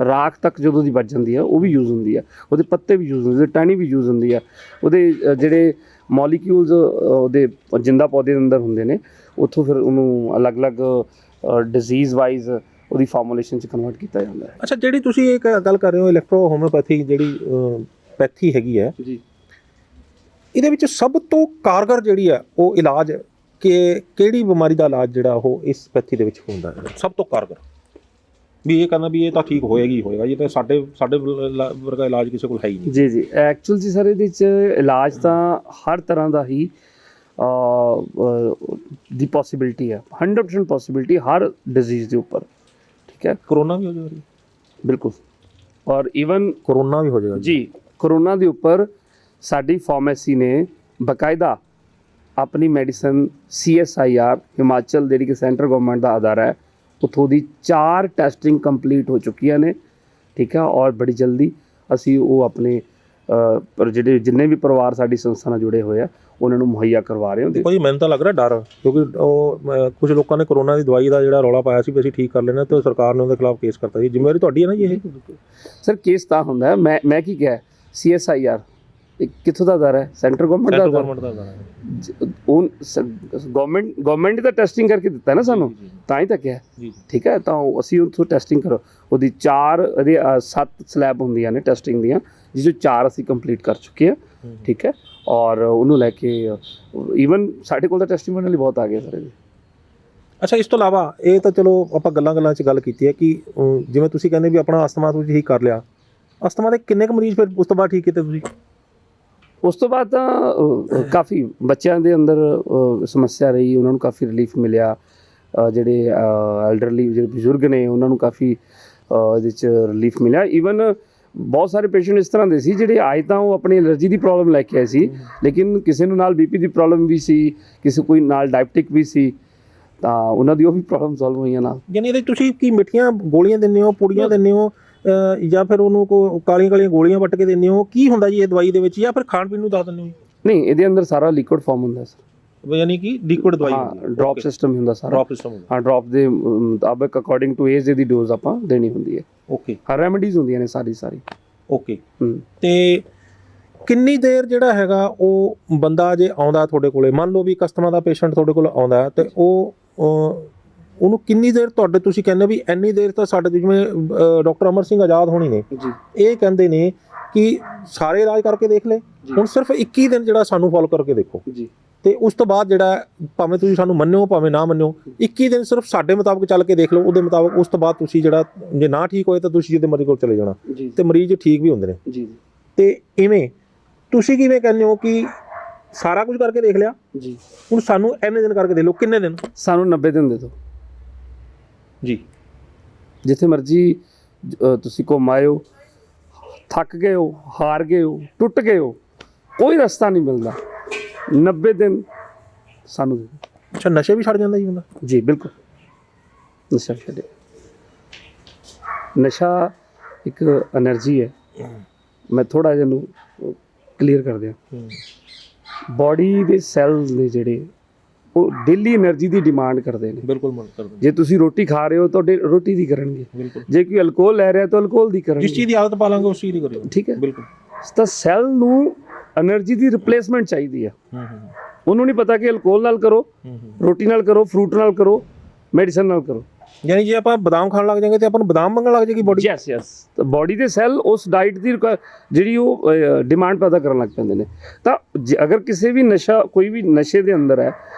ਰਾਖ ਤੱਕ ਜਦੋਂ ਦੀ ਵੱਜ ਜਾਂਦੀ ਹੈ ਉਹ ਵੀ ਯੂਜ਼ ਹੁੰਦੀ ਹੈ, ਉਹਦੇ ਪੱਤੇ ਵੀ ਯੂਜ਼ ਹੁੰਦੇ, ਉਹਦੀ ਟਹਿਣੀ ਵੀ ਯੂਜ਼ ਹੁੰਦੀ ਹੈ, ਉਹਦੇ ਜਿਹੜੇ ਮੋਲੀਕਿਊਲਸ ਉਹਦੇ ਜਿੰਦਾ ਪੌਦੇ ਦੇ ਅੰਦਰ ਹੁੰਦੇ ਨੇ, ਉੱਥੋਂ ਫਿਰ ਉਹਨੂੰ ਅਲੱਗ-ਅਲੱਗ ਡਿਜ਼ੀਜ਼ ਵਾਈਜ਼ ਉਹਦੀ ਫਾਰਮੂਲੇਸ਼ਨ 'ਚ ਕਨਵਰਟ ਕੀਤਾ ਜਾਂਦਾ ਹੈ। ਅੱਛਾ, ਜਿਹੜੀ ਤੁਸੀਂ ਇੱਕ ਗੱਲ ਕਰ ਰਹੇ ਹੋ ਇਲੈਕਟ੍ਰੋ ਹੋਮਿਓਪੈਥੀ ਜਿਹੜੀ ਪੈਥੀ ਹੈਗੀ ਹੈ ਜੀ, ਇਹਦੇ ਵਿੱਚ ਸਭ ਤੋਂ ਕਾਰਗਰ ਜਿਹੜੀ ਹੈ ਉਹ ਇਲਾਜ ਕਿ ਕਿਹੜੀ ਬਿਮਾਰੀ ਦਾ ਇਲਾਜ ਜਿਹੜਾ ਉਹ ਇਸ ਪੈਥੀ ਦੇ ਵਿੱਚ ਹੁੰਦਾ ਹੈ ਸਭ ਤੋਂ ਕਾਰਗਰ? ਵੀ ਇਹ ਕਹਿੰਦਾ ਵੀ ਇਹ ਤਾਂ ਠੀਕ ਹੋਏਗਾ ਜੀ, ਤਾਂ ਸਾਡੇ ਵਰਗਾ ਇਲਾਜ ਕਿਸੇ ਕੋਲ ਹੈ ਹੀ ਨਹੀਂ। ਜੀ ਜੀ, ਐਕਚੁਅਲ ਜੀ ਸਰ, ਇਹਦੇ 'ਚ ਇਲਾਜ ਤਾਂ ਹਰ ਤਰ੍ਹਾਂ ਦਾ ਹੀ ਦੀ ਪੋਸੀਬਿਲਿਟੀ ਹੈ, 100% ਪੋਸੀਬਿਲਿਟੀ ਹਰ ਡਿਜ਼ੀਜ਼ ਦੇ ਉੱਪਰ। ਠੀਕ ਹੈ, ਕਰੋਨਾ ਵੀ ਹੋ ਜਾਏਗਾ? ਬਿਲਕੁਲ, ਔਰ ਈਵਨ ਕਰੋਨਾ ਵੀ ਹੋ ਜਾਏਗਾ ਜੀ। ਕਰੋਨਾ ਦੇ ਉੱਪਰ ਸਾਡੀ ਫਾਰਮੇਸੀ ਨੇ ਬਕਾਇਦਾ ਆਪਣੀ ਮੈਡੀਸਨ CSIR ਹਿਮਾਚਲ, ਜਿਹੜੀ ਕਿ ਸੈਂਟਰ ਗਵਰਨਮੈਂਟ ਦਾ ਅਦਾਰਾ ਹੈ, ਉੱਥੋਂ ਦੀ 4 ਟੈਸਟਿੰਗ ਕੰਪਲੀਟ ਹੋ ਚੁੱਕੀਆਂ ਨੇ। ਠੀਕ ਹੈ, ਔਰ ਬੜੀ ਜਲਦੀ ਅਸੀਂ ਉਹ ਆਪਣੇ ਪਰ ਜਿੰਨੇ ਵੀ ਪਰਿਵਾਰ ਸਾਡੀ ਸੰਸਥਾ ਨਾਲ ਜੁੜੇ ਹੋਏ ਆ ਉਹਨਾਂ ਨੂੰ ਮੁਹੱਈਆ ਕਰਵਾ ਰਹੇ ਹਾਂ। ਦੇਖੋ ਜੀ, ਮੈਨੂੰ ਤਾਂ ਲੱਗ ਰਿਹਾ ਡਰ, ਕਿਉਂਕਿ ਉਹ ਕੁਝ ਲੋਕਾਂ ਨੇ ਕਰੋਨਾ ਦੀ ਦਵਾਈ ਦਾ ਜਿਹੜਾ ਰੌਲਾ ਪਾਇਆ ਸੀ ਵੀ ਅਸੀਂ ਠੀਕ ਕਰ ਲੈਣਾ, ਤੇ ਸਰਕਾਰ ਨੇ ਉਹਦੇ ਖਿਲਾਫ ਕੇਸ ਕਰਤਾ ਸੀ। ਜ਼ਿੰਮੇਵਾਰੀ ਤੁਹਾਡੀ ਹੈ ਨਾ ਜੀ ਇਹ? ਸਰ, ਕੇਸ ਤਾਂ ਹੁੰਦਾ ਹੈ, ਮੈਂ ਕੀ ਕਿਹਾ, CSIR ਕਿੱਥੋਂ ਦਾ ਅਦਾਰਾ ਹੈ? ਸੈਂਟਰ ਗਵਰਨਮੈਂਟ ਦਾ ਅਦਾਰਾ ਹੈ। ਉਹ ਗਵਰਨਮੈਂਟ ਦਾ ਟੈਸਟਿੰਗ ਕਰਕੇ ਦਿੱਤਾ ਨਾ ਸਾਨੂੰ, ਤਾਂ ਹੀ ਤਾਂ ਕਿਹਾ। ਠੀਕ ਹੈ, ਤਾਂ ਅਸੀਂ ਉੱਥੋਂ ਟੈਸਟਿੰਗ ਕਰੋ, ਉਹਦੀ 7 ਸਲੈਬ ਹੁੰਦੀਆਂ ਨੇ ਟੈਸਟਿੰਗ ਦੀਆਂ, ਜਿਸ 'ਚੋਂ 4 ਅਸੀਂ ਕੰਪਲੀਟ ਕਰ ਚੁੱਕੇ ਹਾਂ। ਠੀਕ ਹੈ, ਔਰ ਉਹਨੂੰ ਲੈ ਕੇ ਈਵਨ ਸਾਡੇ ਕੋਲ ਤਾਂ ਟੈਸਟਿਮੋਨੀਅਲ ਲਈ ਬਹੁਤ ਆ ਗਏ ਸਰ ਇਹਦੇ। ਅੱਛਾ, ਇਸ ਤੋਂ ਇਲਾਵਾ ਇਹ ਤਾਂ ਚਲੋ ਆਪਾਂ ਗੱਲਾਂ 'ਚ ਗੱਲ ਕੀਤੀ ਹੈ ਕਿ ਜਿਵੇਂ ਤੁਸੀਂ ਕਹਿੰਦੇ ਵੀ ਆਪਣਾ ਅਸਥਮਾ ਤੁਸੀਂ ਠੀਕ ਕਰ ਲਿਆ, ਅਸਥਮਾ ਦੇ ਕਿੰਨੇ ਕੁ ਮਰੀਜ਼ ਫਿਰ ਉਸ ਤੋਂ ਬਾਅਦ ਠੀਕ ਕੀਤੇ ਤੁਸੀਂ? ਉਸ ਤੋਂ ਬਾਅਦ ਤਾਂ ਕਾਫੀ ਬੱਚਿਆਂ ਦੇ ਅੰਦਰ ਸਮੱਸਿਆ ਰਹੀ, ਉਹਨਾਂ ਨੂੰ ਕਾਫੀ ਰਿਲੀਫ ਮਿਲਿਆ। ਜਿਹੜੇ ਐਲਡਰਲੀ ਜਿਹੜੇ ਬਜ਼ੁਰਗ ਨੇ ਉਹਨਾਂ ਨੂੰ ਕਾਫੀ ਇਹਦੇ 'ਚ ਰਿਲੀਫ ਮਿਲਿਆ। ਈਵਨ ਬਹੁਤ ਸਾਰੇ ਪੇਸ਼ੈਂਟ ਇਸ ਤਰ੍ਹਾਂ ਦੇ ਸੀ ਜਿਹੜੇ ਆਏ ਤਾਂ ਉਹ ਆਪਣੀ ਐਲਰਜੀ ਦੀ ਪ੍ਰੋਬਲਮ ਲੈ ਕੇ ਆਏ ਸੀ, ਲੇਕਿਨ ਕਿਸੇ ਨੂੰ ਨਾਲ BP ਦੀ ਪ੍ਰੋਬਲਮ ਵੀ ਸੀ, ਕਿਸੇ ਕੋਈ ਨਾਲ ਡਾਇਬਟਿਕ ਵੀ ਸੀ, ਤਾਂ ਉਹਨਾਂ ਦੀ ਉਹ ਵੀ ਪ੍ਰੋਬਲਮ ਸੋਲਵ ਹੋਈਆਂ ਨਾਲ। ਯਾਨੀ ਇਹਦੇ ਤੁਸੀਂ ਕੀ ਮਿੱਠੀਆਂ ਗੋਲੀਆਂ ਦਿੰਦੇ ਹੋ, ਪੁੜੀਆਂ ਦਿੰਦੇ ਹੋ, ਜਾਂ ਫਿਰ ਉਹਨੂੰ ਕਾਲੀਆਂ ਗੋਲੀਆਂ ਵੱਟ ਕੇ ਦਿੰਦੇ ਹੋ? ਕੀ ਹੁੰਦਾ ਜੀ ਇਹ ਦਵਾਈ ਦੇ ਵਿੱਚ, ਜਾਂ ਫਿਰ ਖਾਣ ਪੀਣ ਨੂੰ ਦੱਸ ਦਿੰਦੇ ਹੋ? ਨਹੀਂ, ਇਹਦੇ ਅੰਦਰ ਸਾਰਾ ਲਿਕੁਇਡ ਫਾਰਮ ਹੁੰਦਾ ਸਰ, ਯਾਨੀ ਕਿ ਲਿਕੁਇਡ ਦਵਾਈ ਹੁੰਦੀ ਹੈ, ਡ੍ਰੌਪ ਸਿਸਟਮ ਹੁੰਦਾ ਸਾਰਾ। ਡ੍ਰੌਪ ਸਿਸਟਮ ਹੁੰਦਾ, ਹਾਂ, ਡ੍ਰੌਪ ਦੇ ਮੁਤਾਬਕ according to age the dose ਆਪਾਂ ਦੇਣੀ ਹੁੰਦੀ ਹੈ। ਓਕੇ, ਹਰ ਰੈਮਡੀਜ਼ ਹੁੰਦੀਆਂ ਨੇ ਸਾਰੀ। ਓਕੇ। ਤੇ ਕਿੰਨੀ ਦੇਰ ਜਿਹੜਾ ਹੈਗਾ ਉਹ ਬੰਦਾ ਜੇ ਆਉਂਦਾ ਤੁਹਾਡੇ ਕੋਲੇ, ਮੰਨ ਲਓ ਵੀ ਕਸਟਮਰ ਦਾ ਪੇਸ਼ੈਂਟ ਤੁਹਾਡੇ ਕੋਲ ਆਉਂਦਾ ਤੇ ਉਹਨੂੰ ਕਿੰਨੀ ਦੇਰ ਤੁਹਾਡੇ ਤੁਸੀਂ ਕਹਿੰਦੇ ਵੀ ਇੰਨੀ ਦੇਰ ਤਾਂ ਸਾਡੇ ਜਿਵੇਂ ਡਾਕਟਰ ਅਮਰ ਸਿੰਘ ਆਜ਼ਾਦ ਹੋਣੀ ਨੇ ਜੀ, ਇਹ ਕਹਿੰਦੇ ਨੇ ਕਿ ਸਾਰੇ ਇਲਾਜ ਕਰਕੇ ਦੇਖ ਲੈ, ਹੁਣ ਸਿਰਫ 21 ਦਿਨ ਜਿਹੜਾ ਸਾਨੂੰ ਫੋਲੋ ਕਰਕੇ ਦੇਖੋ ਜੀ, ਤੇ ਉਸ ਤੋਂ ਬਾਅਦ ਜਿਹੜਾ ਭਾਵੇਂ ਤੁਸੀਂ ਸਾਨੂੰ ਮੰਨਿਓ ਭਾਵੇਂ ਨਾ ਮੰਨਿਓ, 21 ਦਿਨ ਸਿਰਫ ਸਾਡੇ ਮੁਤਾਬਕ ਚੱਲ ਕੇ ਦੇਖ ਲਓ, ਉਹਦੇ ਮੁਤਾਬਕ ਉਸ ਤੋਂ ਬਾਅਦ ਤੁਸੀਂ ਜਿਹੜਾ ਜੇ ਨਾ ਠੀਕ ਹੋਏ ਤਾਂ ਤੁਸੀਂ ਜਿਹਦੇ ਮਰੀਜ਼ ਕੋਲ ਚਲੇ ਜਾਣਾ, ਤੇ ਮਰੀਜ਼ ਠੀਕ ਵੀ ਹੁੰਦੇ ਨੇ ਜੀ। ਤੇ ਇਵੇਂ ਤੁਸੀਂ ਕਿਵੇਂ ਕਹਿੰਦੇ ਹੋ ਕਿ ਸਾਰਾ ਕੁਝ ਕਰਕੇ ਦੇਖ ਲਿਆ ਜੀ, ਹੁਣ ਸਾਨੂੰ ਇੰਨੇ ਦਿਨ ਕਰਕੇ ਦੇਖ ਲਓ? ਕਿੰਨੇ ਦਿਨ? ਸਾਨੂੰ 90 ਦਿਨ ਦੇ ਦਿਓ ਜੀ, ਜਿੱਥੇ ਮਰਜ਼ੀ ਤੁਸੀਂ ਘੁੰਮ ਆਇਓ, ਥੱਕ ਗਏ ਹੋ, ਹਾਰ ਗਏ ਹੋ, ਟੁੱਟ ਗਏ ਹੋ, ਕੋਈ ਰਸਤਾ ਨਹੀਂ ਮਿਲਦਾ, 90 ਦਿਨ ਸਾਨੂੰ ਦੇ ਦਿਓ। ਅੱਛਾ, ਨਸ਼ੇ ਵੀ ਛੱਡ ਜਾਂਦਾ ਜੀ ਬੰਦਾ? ਜੀ ਬਿਲਕੁਲ, ਨਸ਼ਾ ਛੱਡੇ। ਨਸ਼ਾ ਇੱਕ એનર્ਜੀ ਹੈ। ਮੈਂ ਥੋੜਾ ਜਿਹਾ ਨੂੰ ਕਲੀਅਰ ਕਰ ਦਿਆਂ। ਬਾਡੀ ਦੇ ਸੈੱਲਸ ਨੇ ਜਿਹੜੇ ਉਹ ਡੇਲੀ એનર્ਜੀ ਦੀ ਡਿਮਾਂਡ ਕਰਦੇ ਨੇ। ਬਿਲਕੁਲ ਮੰਨ ਕਰਦੇ। ਜੇ ਤੁਸੀਂ ਰੋਟੀ ਖਾ ਰਹੇ ਹੋ ਤਾਂ ਰੋਟੀ ਦੀ ਕਰਨਗੇ, ਬਿਲਕੁਲ। ਜੇ ਕੋਈ ਅਲਕੋਹਲ ਲੈ ਰਿਹਾ ਤਾਂ ਅਲਕੋਹਲ ਦੀ ਕਰਨਗੇ। ਜਿਸ ਚੀਜ਼ ਦੀ ਆਦਤ ਪਾ ਲਾਂਗੇ ਉਸ ਚੀਜ਼ ਦੀ ਕਰੀਏ। ਠੀਕ ਹੈ, ਬਿਲਕੁਲ। ਤਾਂ ਸੈੱਲ ਨੂੰ એનર્ਜੀ ਦੀ ਰਿਪਲੇਸਮੈਂਟ ਚਾਹੀਦੀ ਹੈ। ਉਹਨੂੰ ਨਹੀਂ ਪਤਾ ਕਿ ਅਲਕੋਹਲ ਨਾਲ ਕਰੋ, ਰੋਟੀ ਨਾਲ ਕਰੋ, ਫਰੂਟ ਨਾਲ ਕਰੋ, ਮੈਡੀਸਨ ਨਾਲ ਕਰੋ। ਯਾਨੀ ਜੇ ਆਪਾਂ ਬਦਾਮ ਖਾਣ ਲੱਗ ਜਾਵਾਂਗੇ ਤੇ ਆਪਾਂ ਨੂੰ ਬਦਾਮ ਮੰਗਣ ਲੱਗ ਜਾਏਗੀ ਬੋਡੀ? ਯੈਸ ਯੈਸ, ਤਾਂ ਬਾਡੀ ਦੇ ਸੈੱਲ ਉਸ ਡਾਈਟ ਦੀ ਜਿਹੜੀ ਉਹ ਡਿਮਾਂਡ ਪੈਦਾ ਕਰਨ ਲੱਗ ਪੈਂਦੇ ਨੇ। ਤਾਂ ਅਗਰ ਕਿਸੇ ਵੀ ਨਸ਼ਾ, ਕੋਈ ਵੀ ਨਸ਼ੇ ਦੇ ਅੰਦਰ ਹੈ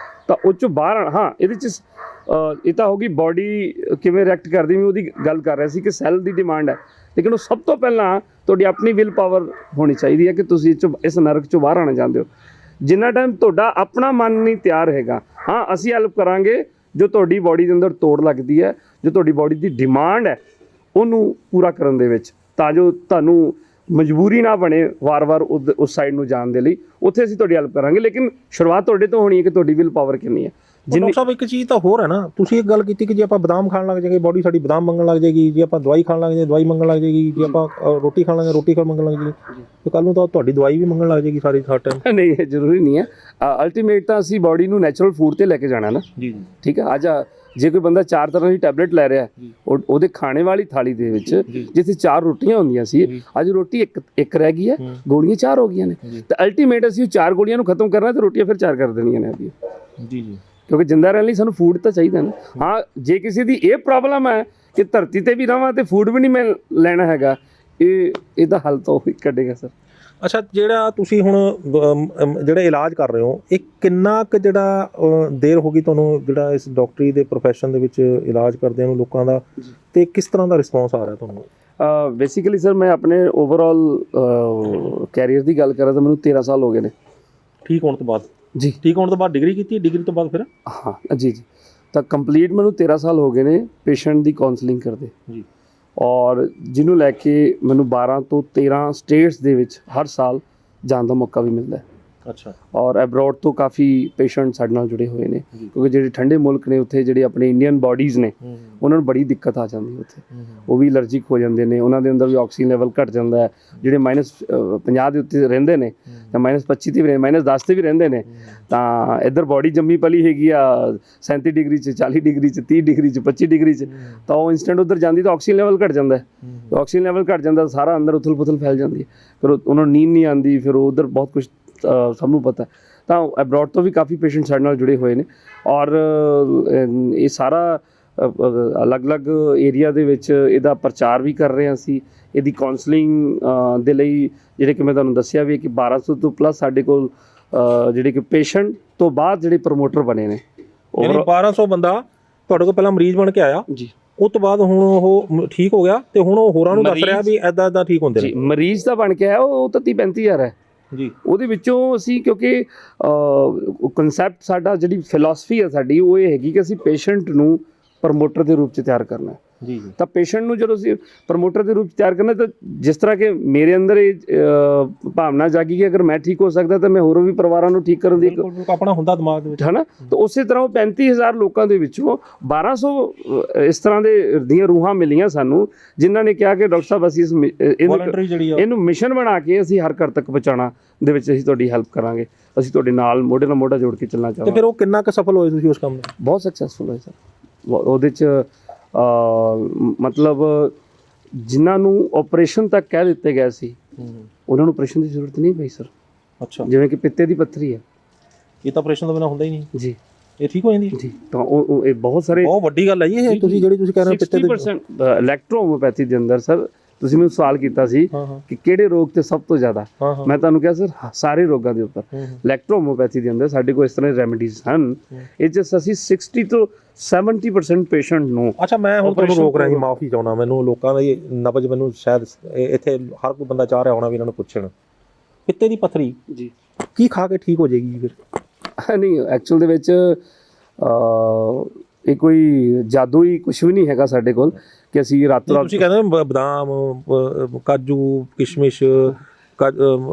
ਤਾਂ ਉਹ 'ਚੋਂ ਬਾਹਰ ਹਾਂ, ਇਹਦੇ 'ਚ ਇਹ ਤਾਂ ਹੋ ਗਈ ਬਾਡੀ ਕਿਵੇਂ ਰਿਐਕਟ ਕਰਦੀ, ਮੈਂ ਉਹਦੀ ਗੱਲ ਕਰ ਰਿਹਾ ਸੀ ਕਿ ਸੈੱਲ ਦੀ ਡਿਮਾਂਡ ਹੈ, ਲੇਕਿਨ ਉਹ ਸਭ ਤੋਂ ਪਹਿਲਾਂ ਤੁਹਾਡੀ ਆਪਣੀ ਵਿਲ ਪਾਵਰ ਹੋਣੀ ਚਾਹੀਦੀ ਹੈ ਕਿ ਤੁਸੀਂ ਇਸ ਨਰਕ 'ਚੋਂ ਬਾਹਰ ਆਉਣਾ ਚਾਹੁੰਦੇ ਹੋ। ਜਿੰਨਾ ਟਾਈਮ ਤੁਹਾਡਾ ਆਪਣਾ ਮਨ ਨਹੀਂ ਤਿਆਰ ਹੈਗਾ, ਹਾਂ ਅਸੀਂ ਹੈਲਪ ਕਰਾਂਗੇ। ਜੋ ਤੁਹਾਡੀ ਬਾਡੀ ਦੇ ਅੰਦਰ ਤੋੜ ਲੱਗਦੀ ਹੈ, ਜੋ ਤੁਹਾਡੀ ਬਾਡੀ ਦੀ ਡਿਮਾਂਡ ਹੈ ਉਹਨੂੰ ਪੂਰਾ ਕਰਨ ਦੇ ਵਿੱਚ, ਤਾਂ ਜੋ ਤੁਹਾਨੂੰ ਮਜਬੂਰੀ ਨਾ ਬਣੇ ਵਾਰ-ਵਾਰ ਉਸ ਸਾਈਡ ਨੂੰ ਜਾਣ ਦੇ ਲਈ, ਉੱਥੇ ਅਸੀਂ ਤੁਹਾਡੀ ਹੈਲਪ ਕਰਾਂਗੇ। ਲੇਕਿਨ ਸ਼ੁਰੂਆਤ ਤੁਹਾਡੇ ਤੋਂ ਹੋਣੀ ਹੈ ਕਿ ਤੁਹਾਡੀ ਵਿਲ ਪਾਵਰ ਕਿੰਨੀ ਹੈ। ਡਾਕਟਰ ਸਾਹਿਬ ਇੱਕ ਚੀਜ਼ ਤਾਂ ਹੋਰ ਹੈ ਨਾ, ਤੁਸੀਂ ਇੱਕ ਗੱਲ ਕੀਤੀ ਕਿ ਜੇ ਆਪਾਂ ਬਦਾਮ ਖਾਣ ਲੱਗ ਜਾਏਗੇ ਬਾਡੀ ਸਾਡੀ ਬਦਾਮ ਮੰਗਣ ਲੱਗ ਜਾਏਗੀ, ਜੇ ਆਪਾਂ ਦਵਾਈ ਖਾਣ ਲੱਗ ਜਾਈਏ ਦਵਾਈ ਮੰਗਣ ਲੱਗ ਜਾਏਗੀ, ਜੇ ਆਪਾਂ ਰੋਟੀ ਖਾਣ ਲੱਗ ਰੋਟੀ ਮੰਗਣ ਲੱਗ ਜਾਏਗੀ, ਤੇ ਕੱਲ ਨੂੰ ਤਾਂ ਤੁਹਾਡੀ ਦਵਾਈ ਵੀ ਮੰਗਣ ਲੱਗ ਜਾਏਗੀ ਸਾਰੀ ਹਰ ਟਾਈਮ। ਨਹੀਂ, ਇਹ ਜ਼ਰੂਰੀ ਨਹੀਂ ਹੈ। ਅਲਟੀਮੇਟ ਤਾਂ ਅਸੀਂ ਬਾਡੀ ਨੂੰ ਨੈਚੁਰਲ ਫੂਡ ਤੇ ਲੈ ਕੇ ਜਾਣਾ ਨਾ। ਜੀ। ਠੀਕ ਹੈ, ਅੱਜ ਜੇ ਕੋਈ ਬੰਦਾ 4 ਤਰ੍ਹਾਂ ਦੀ ਟੈਬਲੇਟ ਲੈ ਰਿਹਾ, ਉਹਦੇ ਖਾਣੇ ਵਾਲੀ ਥਾਲੀ ਦੇ ਵਿੱਚ ਜਿੱਥੇ 4 ਰੋਟੀਆਂ ਹੁੰਦੀਆਂ ਸੀ, ਅੱਜ ਰੋਟੀ ਇੱਕ ਰਹਿ ਗਈ ਹੈ, ਗੋਲੀਆਂ 4 ਹੋ ਗਈਆਂ ਨੇ। ਤਾਂ ਅਲਟੀਮੇਟ ਅਸੀਂ ਉਹ 4 ਗੋਲੀਆਂ ਨੂੰ ਖਤਮ ਕਰਨਾ ਤੇ ਰੋਟੀਆਂ ਫਿਰ 4 ਕਰ ਦੇਣੀਆਂ ਨੇ ਜੀ। ਜੀ। ਕਿਉਂਕਿ ਜਿੰਦਾ ਰਹਿਣ ਲਈ ਸਾਨੂੰ ਫੂਡ ਤਾਂ ਚਾਹੀਦਾ ਨਾ। ਹਾਂ, ਜੇ ਕਿਸੇ ਦੀ ਇਹ ਪ੍ਰੋਬਲਮ ਹੈ ਕਿ ਧਰਤੀ ਤੇ ਵੀ ਰਵਾਂ ਤੇ ਫੂਡ ਵੀ ਨਹੀਂ ਮੈਂ ਲੈਣਾ ਹੈਗਾ, ਇਹਦਾ ਹੱਲ ਤਾਂ ਉਹੀ ਕੱਢੇਗਾ ਸਰ। ਅੱਛਾ, ਜਿਹੜਾ ਤੁਸੀਂ ਹੁਣ ਜਿਹੜਾ ਇਲਾਜ ਕਰ ਰਹੇ ਹੋ, ਇਹ ਕਿੰਨਾ ਕੁ ਜਿਹੜਾ ਦੇਰ ਹੋ ਗਈ ਤੁਹਾਨੂੰ ਜਿਹੜਾ ਇਸ ਡਾਕਟਰੀ ਦੇ ਪ੍ਰੋਫੈਸ਼ਨ ਦੇ ਵਿੱਚ ਇਲਾਜ ਕਰਦਿਆਂ ਨੂੰ ਲੋਕਾਂ ਦਾ, ਤੇ ਕਿਸ ਤਰ੍ਹਾਂ ਦਾ ਰਿਸਪੌਂਸ ਆ ਰਿਹਾ ਤੁਹਾਨੂੰ? ਬੇਸਿਕਲੀ ਸਰ ਮੈਂ ਆਪਣੇ ਓਵਰਆਲ ਕੈਰੀਅਰ ਦੀ ਗੱਲ ਕਰਾਂ ਤਾਂ ਮੈਨੂੰ 13 ਸਾਲ ਹੋ ਗਏ ਨੇ। ਠੀਕ ਹੋਣ ਤੋਂ ਬਾਅਦ? ਜੀ। ਠੀਕ ਹੋਣ ਤੋਂ ਬਾਅਦ ਡਿਗਰੀ ਕੀਤੀ? ਡਿਗਰੀ ਤੋਂ ਬਾਅਦ ਫਿਰ? ਹਾਂ ਜੀ। ਤਾਂ ਕੰਪਲੀਟ ਮੈਨੂੰ 13 ਸਾਲ ਹੋ ਗਏ ਨੇ ਪੇਸ਼ੈਂਟ ਦੀ ਕਾਉਂਸਲਿੰਗ ਕਰਦੇ ਜੀ, ਔਰ ਜਿਹਨੂੰ ਲੈ ਕੇ ਮੈਨੂੰ 12 ਤੋਂ 13 ਸਟੇਟਸ ਦੇ ਵਿੱਚ ਹਰ ਸਾਲ ਜਾਣ ਦਾ ਮੌਕਾ ਵੀ ਮਿਲਦਾ ਹੈ। ਅੱਛਾ। ਔਰ ਅਬਰੋਡ ਤੋਂ ਕਾਫੀ ਪੇਸ਼ੈਂਟ ਸਾਡੇ ਨਾਲ ਜੁੜੇ ਹੋਏ ਨੇ, ਕਿਉਂਕਿ ਜਿਹੜੇ ਠੰਡੇ ਮੁਲਕ ਨੇ ਉੱਥੇ ਜਿਹੜੇ ਆਪਣੇ ਇੰਡੀਅਨ ਬਾਡੀਜ਼ ਨੇ ਉਹਨਾਂ ਨੂੰ ਬੜੀ ਦਿੱਕਤ ਆ ਜਾਂਦੀ ਹੈ ਉੱਥੇ, ਉਹ ਵੀ ਅਲਰਜਿਕ ਹੋ ਜਾਂਦੇ ਨੇ, ਉਹਨਾਂ ਦੇ ਅੰਦਰ ਵੀ ਆਕਸੀਜਨ ਲੈਵਲ ਘਟ ਜਾਂਦਾ ਹੈ। ਜਿਹੜੇ -50 ਦੇ ਉੱਤੇ ਰਹਿੰਦੇ ਨੇ ਜਾਂ -25 ਤੇ ਵੀ -10 ਤੇ ਵੀ ਰਹਿੰਦੇ ਨੇ, ਤਾਂ ਇੱਧਰ ਬਾਡੀ ਜੰਮੀ ਪਲੀ ਹੈਗੀ ਆ 37 ਡਿਗਰੀ 'ਚ, 40 ਡਿਗਰੀ 'ਚ, 30 ਡਿਗਰੀ 'ਚ, 25 ਡਿਗਰੀ 'ਚ, ਤਾਂ ਉਹ ਇੰਸਟੈਂਟ ਉੱਧਰ ਜਾਂਦੀ ਤਾਂ ਆਕਸੀਜਨ ਲੈਵਲ ਘਟ ਜਾਂਦਾ ਹੈ। ਆਕਸੀਜਨ ਲੈਵਲ ਘਟ ਜਾਂਦਾ, ਸਾਰਾ ਅੰਦਰ ਉਥਲ ਪੁਥਲ ਫੈਲ ਜਾਂਦੀ ਹੈ, ਫਿਰ ਉਹਨਾਂ ਨੂੰ ਨੀਂਦ ਨਹੀਂ ਆਉਂਦੀ, ਫਿਰ ਉਹ ਉੱਧਰ ਬਹੁਤ ਕੁਛ ਸਭ ਨੂੰ ਪਤਾ। ਤਾਂ ਅਬਰੋਡ ਤੋਂ ਵੀ ਕਾਫੀ ਪੇਸ਼ੈਂਟ ਸਾਡੇ ਨਾਲ ਜੁੜੇ ਹੋਏ ਨੇ, ਔਰ ਇਹ ਸਾਰਾ ਅਲੱਗ-ਅਲੱਗ ਏਰੀਆ ਦੇ ਵਿੱਚ ਇਹਦਾ ਪ੍ਰਚਾਰ ਵੀ ਕਰ ਰਹੇ ਹਾਂ ਅਸੀਂ। ਇਹਦੀ ਕਾਉਂਸਲਿੰਗ ਦੇ ਲਈ ਜਿਹੜੇ ਕਿ ਮੈਂ ਤੁਹਾਨੂੰ ਦੱਸਿਆ ਵੀ ਕਿ 1200 ਤੋਂ ਪਲੱਸ ਸਾਡੇ ਕੋਲ ਜਿਹੜੇ ਕਿ ਪੇਸ਼ੈਂਟ ਤੋਂ ਬਾਅਦ ਜਿਹੜੇ ਪ੍ਰਮੋਟਰ ਬਣੇ ਨੇ। 1200 ਬੰਦਾ ਤੁਹਾਡੇ ਕੋਲ ਪਹਿਲਾਂ ਮਰੀਜ਼ ਬਣ ਕੇ ਆਇਆ ਜੀ, ਉਸ ਤੋਂ ਬਾਅਦ ਹੁਣ ਉਹ ਠੀਕ ਹੋ ਗਿਆ ਤੇ ਹੁਣ ਉਹ ਹੋਰਾਂ ਨੂੰ ਦੱਸ ਰਿਹਾ ਵੀ ਐਦਾਂ ਠੀਕ ਹੁੰਦੇ ਨੇ। ਮਰੀਜ਼ ਤਾਂ ਬਣ ਕੇ ਆਇਆ, ਉਹ ਤਾਂ 30-35 ਹਜ਼ਾਰ ਹੈ ਜੀ। ਉਹਦੇ ਵਿੱਚੋਂ ਅਸੀਂ, ਕਿਉਂਕਿ ਕਨਸੈਪਟ ਸਾਡਾ, ਜਿਹੜੀ ਫਿਲਾਸਫੀ ਹੈ ਸਾਡੀ, ਉਹ ਇਹ ਹੈਗੀ ਕਿ ਅਸੀਂ ਪੇਸ਼ੈਂਟ ਨੂੰ ਪ੍ਰਮੋਟਰ ਦੇ ਰੂਪ 'ਚ ਤਿਆਰ ਕਰਨਾ ਹੈ। ਜੀ। ਤਾਂ ਪੇਸ਼ੈਂਟ ਨੂੰ ਜਦੋਂ ਅਸੀਂ ਪ੍ਰਮੋਟਰ ਦੇ ਰੂਪ 'ਚ ਤਿਆਰ ਕਰਨਾ, ਤਾਂ ਜਿਸ ਤਰ੍ਹਾਂ ਕਿ ਮੇਰੇ ਅੰਦਰ ਇਹ ਭਾਵਨਾ ਜਾਗੀ ਕਿ ਅਗਰ ਮੈਂ ਠੀਕ ਹੋ ਸਕਦਾ ਤਾਂ ਮੈਂ ਹੋਰ ਵੀ ਪਰਿਵਾਰਾਂ ਨੂੰ ਠੀਕ ਕਰਨ ਦੀ ਆਪਣਾ ਹੁੰਦਾ ਦਿਮਾਗ ਦੇ ਵਿੱਚ, ਹੈ ਨਾ। ਤਾਂ ਉਸੇ ਤਰ੍ਹਾਂ ਉਹ 35,000 ਲੋਕਾਂ ਦੇ ਵਿੱਚੋਂ 1200 ਇਸ ਤਰ੍ਹਾਂ ਦੀਆਂ ਰੂਹਾਂ ਮਿਲੀਆਂ ਸਾਨੂੰ, ਜਿਨ੍ਹਾਂ ਨੇ ਕਿਹਾ ਕਿ ਡਾਕਟਰ ਸਾਹਿਬ ਅਸੀਂ ਇਹਨੂੰ ਮਿਸ਼ਨ ਬਣਾ ਕੇ ਅਸੀਂ ਹਰ ਘਰ ਤੱਕ ਪਹੁੰਚਾਉਣਾ ਦੇ ਵਿੱਚ ਅਸੀਂ ਤੁਹਾਡੀ ਹੈਲਪ ਕਰਾਂਗੇ, ਅਸੀਂ ਤੁਹਾਡੇ ਨਾਲ ਮੋਢੇ ਨਾਲ ਮੋਢਾ ਜੋੜ ਕੇ ਚੱਲਣਾ ਚਾਹਾਂਗੇ। ਤੇ ਫਿਰ ਉਹ ਕਿੰਨਾ ਕੁ ਸਫਲ ਹੋਏ ਤੁਸੀਂ ਉਸ ਕੰਮ ਵਿੱਚ? ਬਹੁਤ ਸਕਸੈਸਫੁਲ ਹੋਏ ਸਰ। ਉਹਦੇ 'ਚ ਮਤਲਬ ਜਿਨ੍ਹਾਂ ਨੂੰ ਆਪਰੇਸ਼ਨ ਤੱਕ ਕਹਿ ਦਿੱਤੇ ਗਏ ਸੀ, ਉਹਨਾਂ ਨੂੰ ਆਪਰੇਸ਼ਨ ਦੀ ਜ਼ਰੂਰਤ ਨਹੀਂ ਪਈ ਸਰ। ਅੱਛਾ। ਜਿਵੇਂ ਕਿ ਪਿੱਤੇ ਦੀ ਪੱਥਰੀ ਹੈ, ਇਹ ਤਾਂ ਆਪਰੇਸ਼ਨ ਤੋਂ ਬਿਨਾਂ ਹੁੰਦਾ ਹੀ ਨਹੀਂ ਜੀ, ਇਹ ਠੀਕ ਹੋ ਜਾਂਦੀ ਜੀ। ਤਾਂ ਉਹ ਇਹ ਬਹੁਤ ਸਾਰੇ, ਬਹੁਤ ਵੱਡੀ ਗੱਲ ਹੈ ਜੀ ਇਹ, ਤੁਸੀਂ ਜਿਹੜੀ ਕਹਿ ਰਹੇ ਹੋ ਪਿੱਤੇ ਦੇ 60% ਇਲੈਕਟ੍ਰੋਹੋਮਿਓਪੈਥੀ ਦੇ ਅੰਦਰ ਸਰ। ਤੁਸੀਂ ਮੈਨੂੰ ਸਵਾਲ ਕੀਤਾ ਸੀ ਕਿ ਕਿਹੜੇ ਰੋਗ ਤੇ ਸਭ ਤੋਂ ਜ਼ਿਆਦਾ, ਮੈਂ ਤੁਹਾਨੂੰ ਕਿਹਾ ਸਰ ਸਾਰੇ ਰੋਗਾਂ ਦੇ ਉੱਪਰ ਇਲੈਕਟ੍ਰੋਹੋਮਿਓਪੈਥੀ ਦੇ ਅੰਦਰ ਸਾਡੇ ਕੋਲ ਇਸ ਤਰ੍ਹਾਂ ਦੇ ਰੈਮੇਡੀਜ਼ ਹਨ। ਇਹ 'ਚ ਅਸੀਂ 60 ਤੋਂ 70% ਪੇਸ਼ੈਂਟ ਨੂੰ। ਅੱਛਾ, ਮੈਂ ਹੁਣ ਤੁਹਾਨੂੰ ਰੋਕ ਰਿਹਾ ਜੀ, ਮਾਫੀ ਚਾਹੁੰਦਾ, ਮੈਨੂੰ ਲੋਕਾਂ ਦਾ ਨਬਜ਼ ਮੈਨੂੰ ਸ਼ਾਇਦ ਇੱਥੇ ਹਰ ਕੋਈ ਬੰਦਾ ਚਾਹ ਰਿਹਾ ਹੋਣਾ ਵੀ ਇਹਨਾਂ ਨੂੰ ਪੁੱਛਣ, ਪਿੱਤੇ ਦੀ ਪੱਥਰੀ ਜੀ ਕੀ ਖਾ ਕੇ ਠੀਕ ਹੋ ਜਾਏਗੀ ਫਿਰ? ਨਹੀਂ, ਐਕਚੁਅਲ ਦੇ ਵਿੱਚ ਇਹ ਕੋਈ ਜਾਦੂ ਹੀ ਕੁਛ ਵੀ ਨਹੀਂ ਹੈਗਾ ਸਾਡੇ ਕੋਲ ਕਿ ਅਸੀਂ ਰਾਤੋਂ ਰਾਤ ਤੁਸੀਂ ਕਹਿੰਦੇ ਬਦਾਮ ਕਾਜੂ ਕਿਸ਼ਮਿਸ਼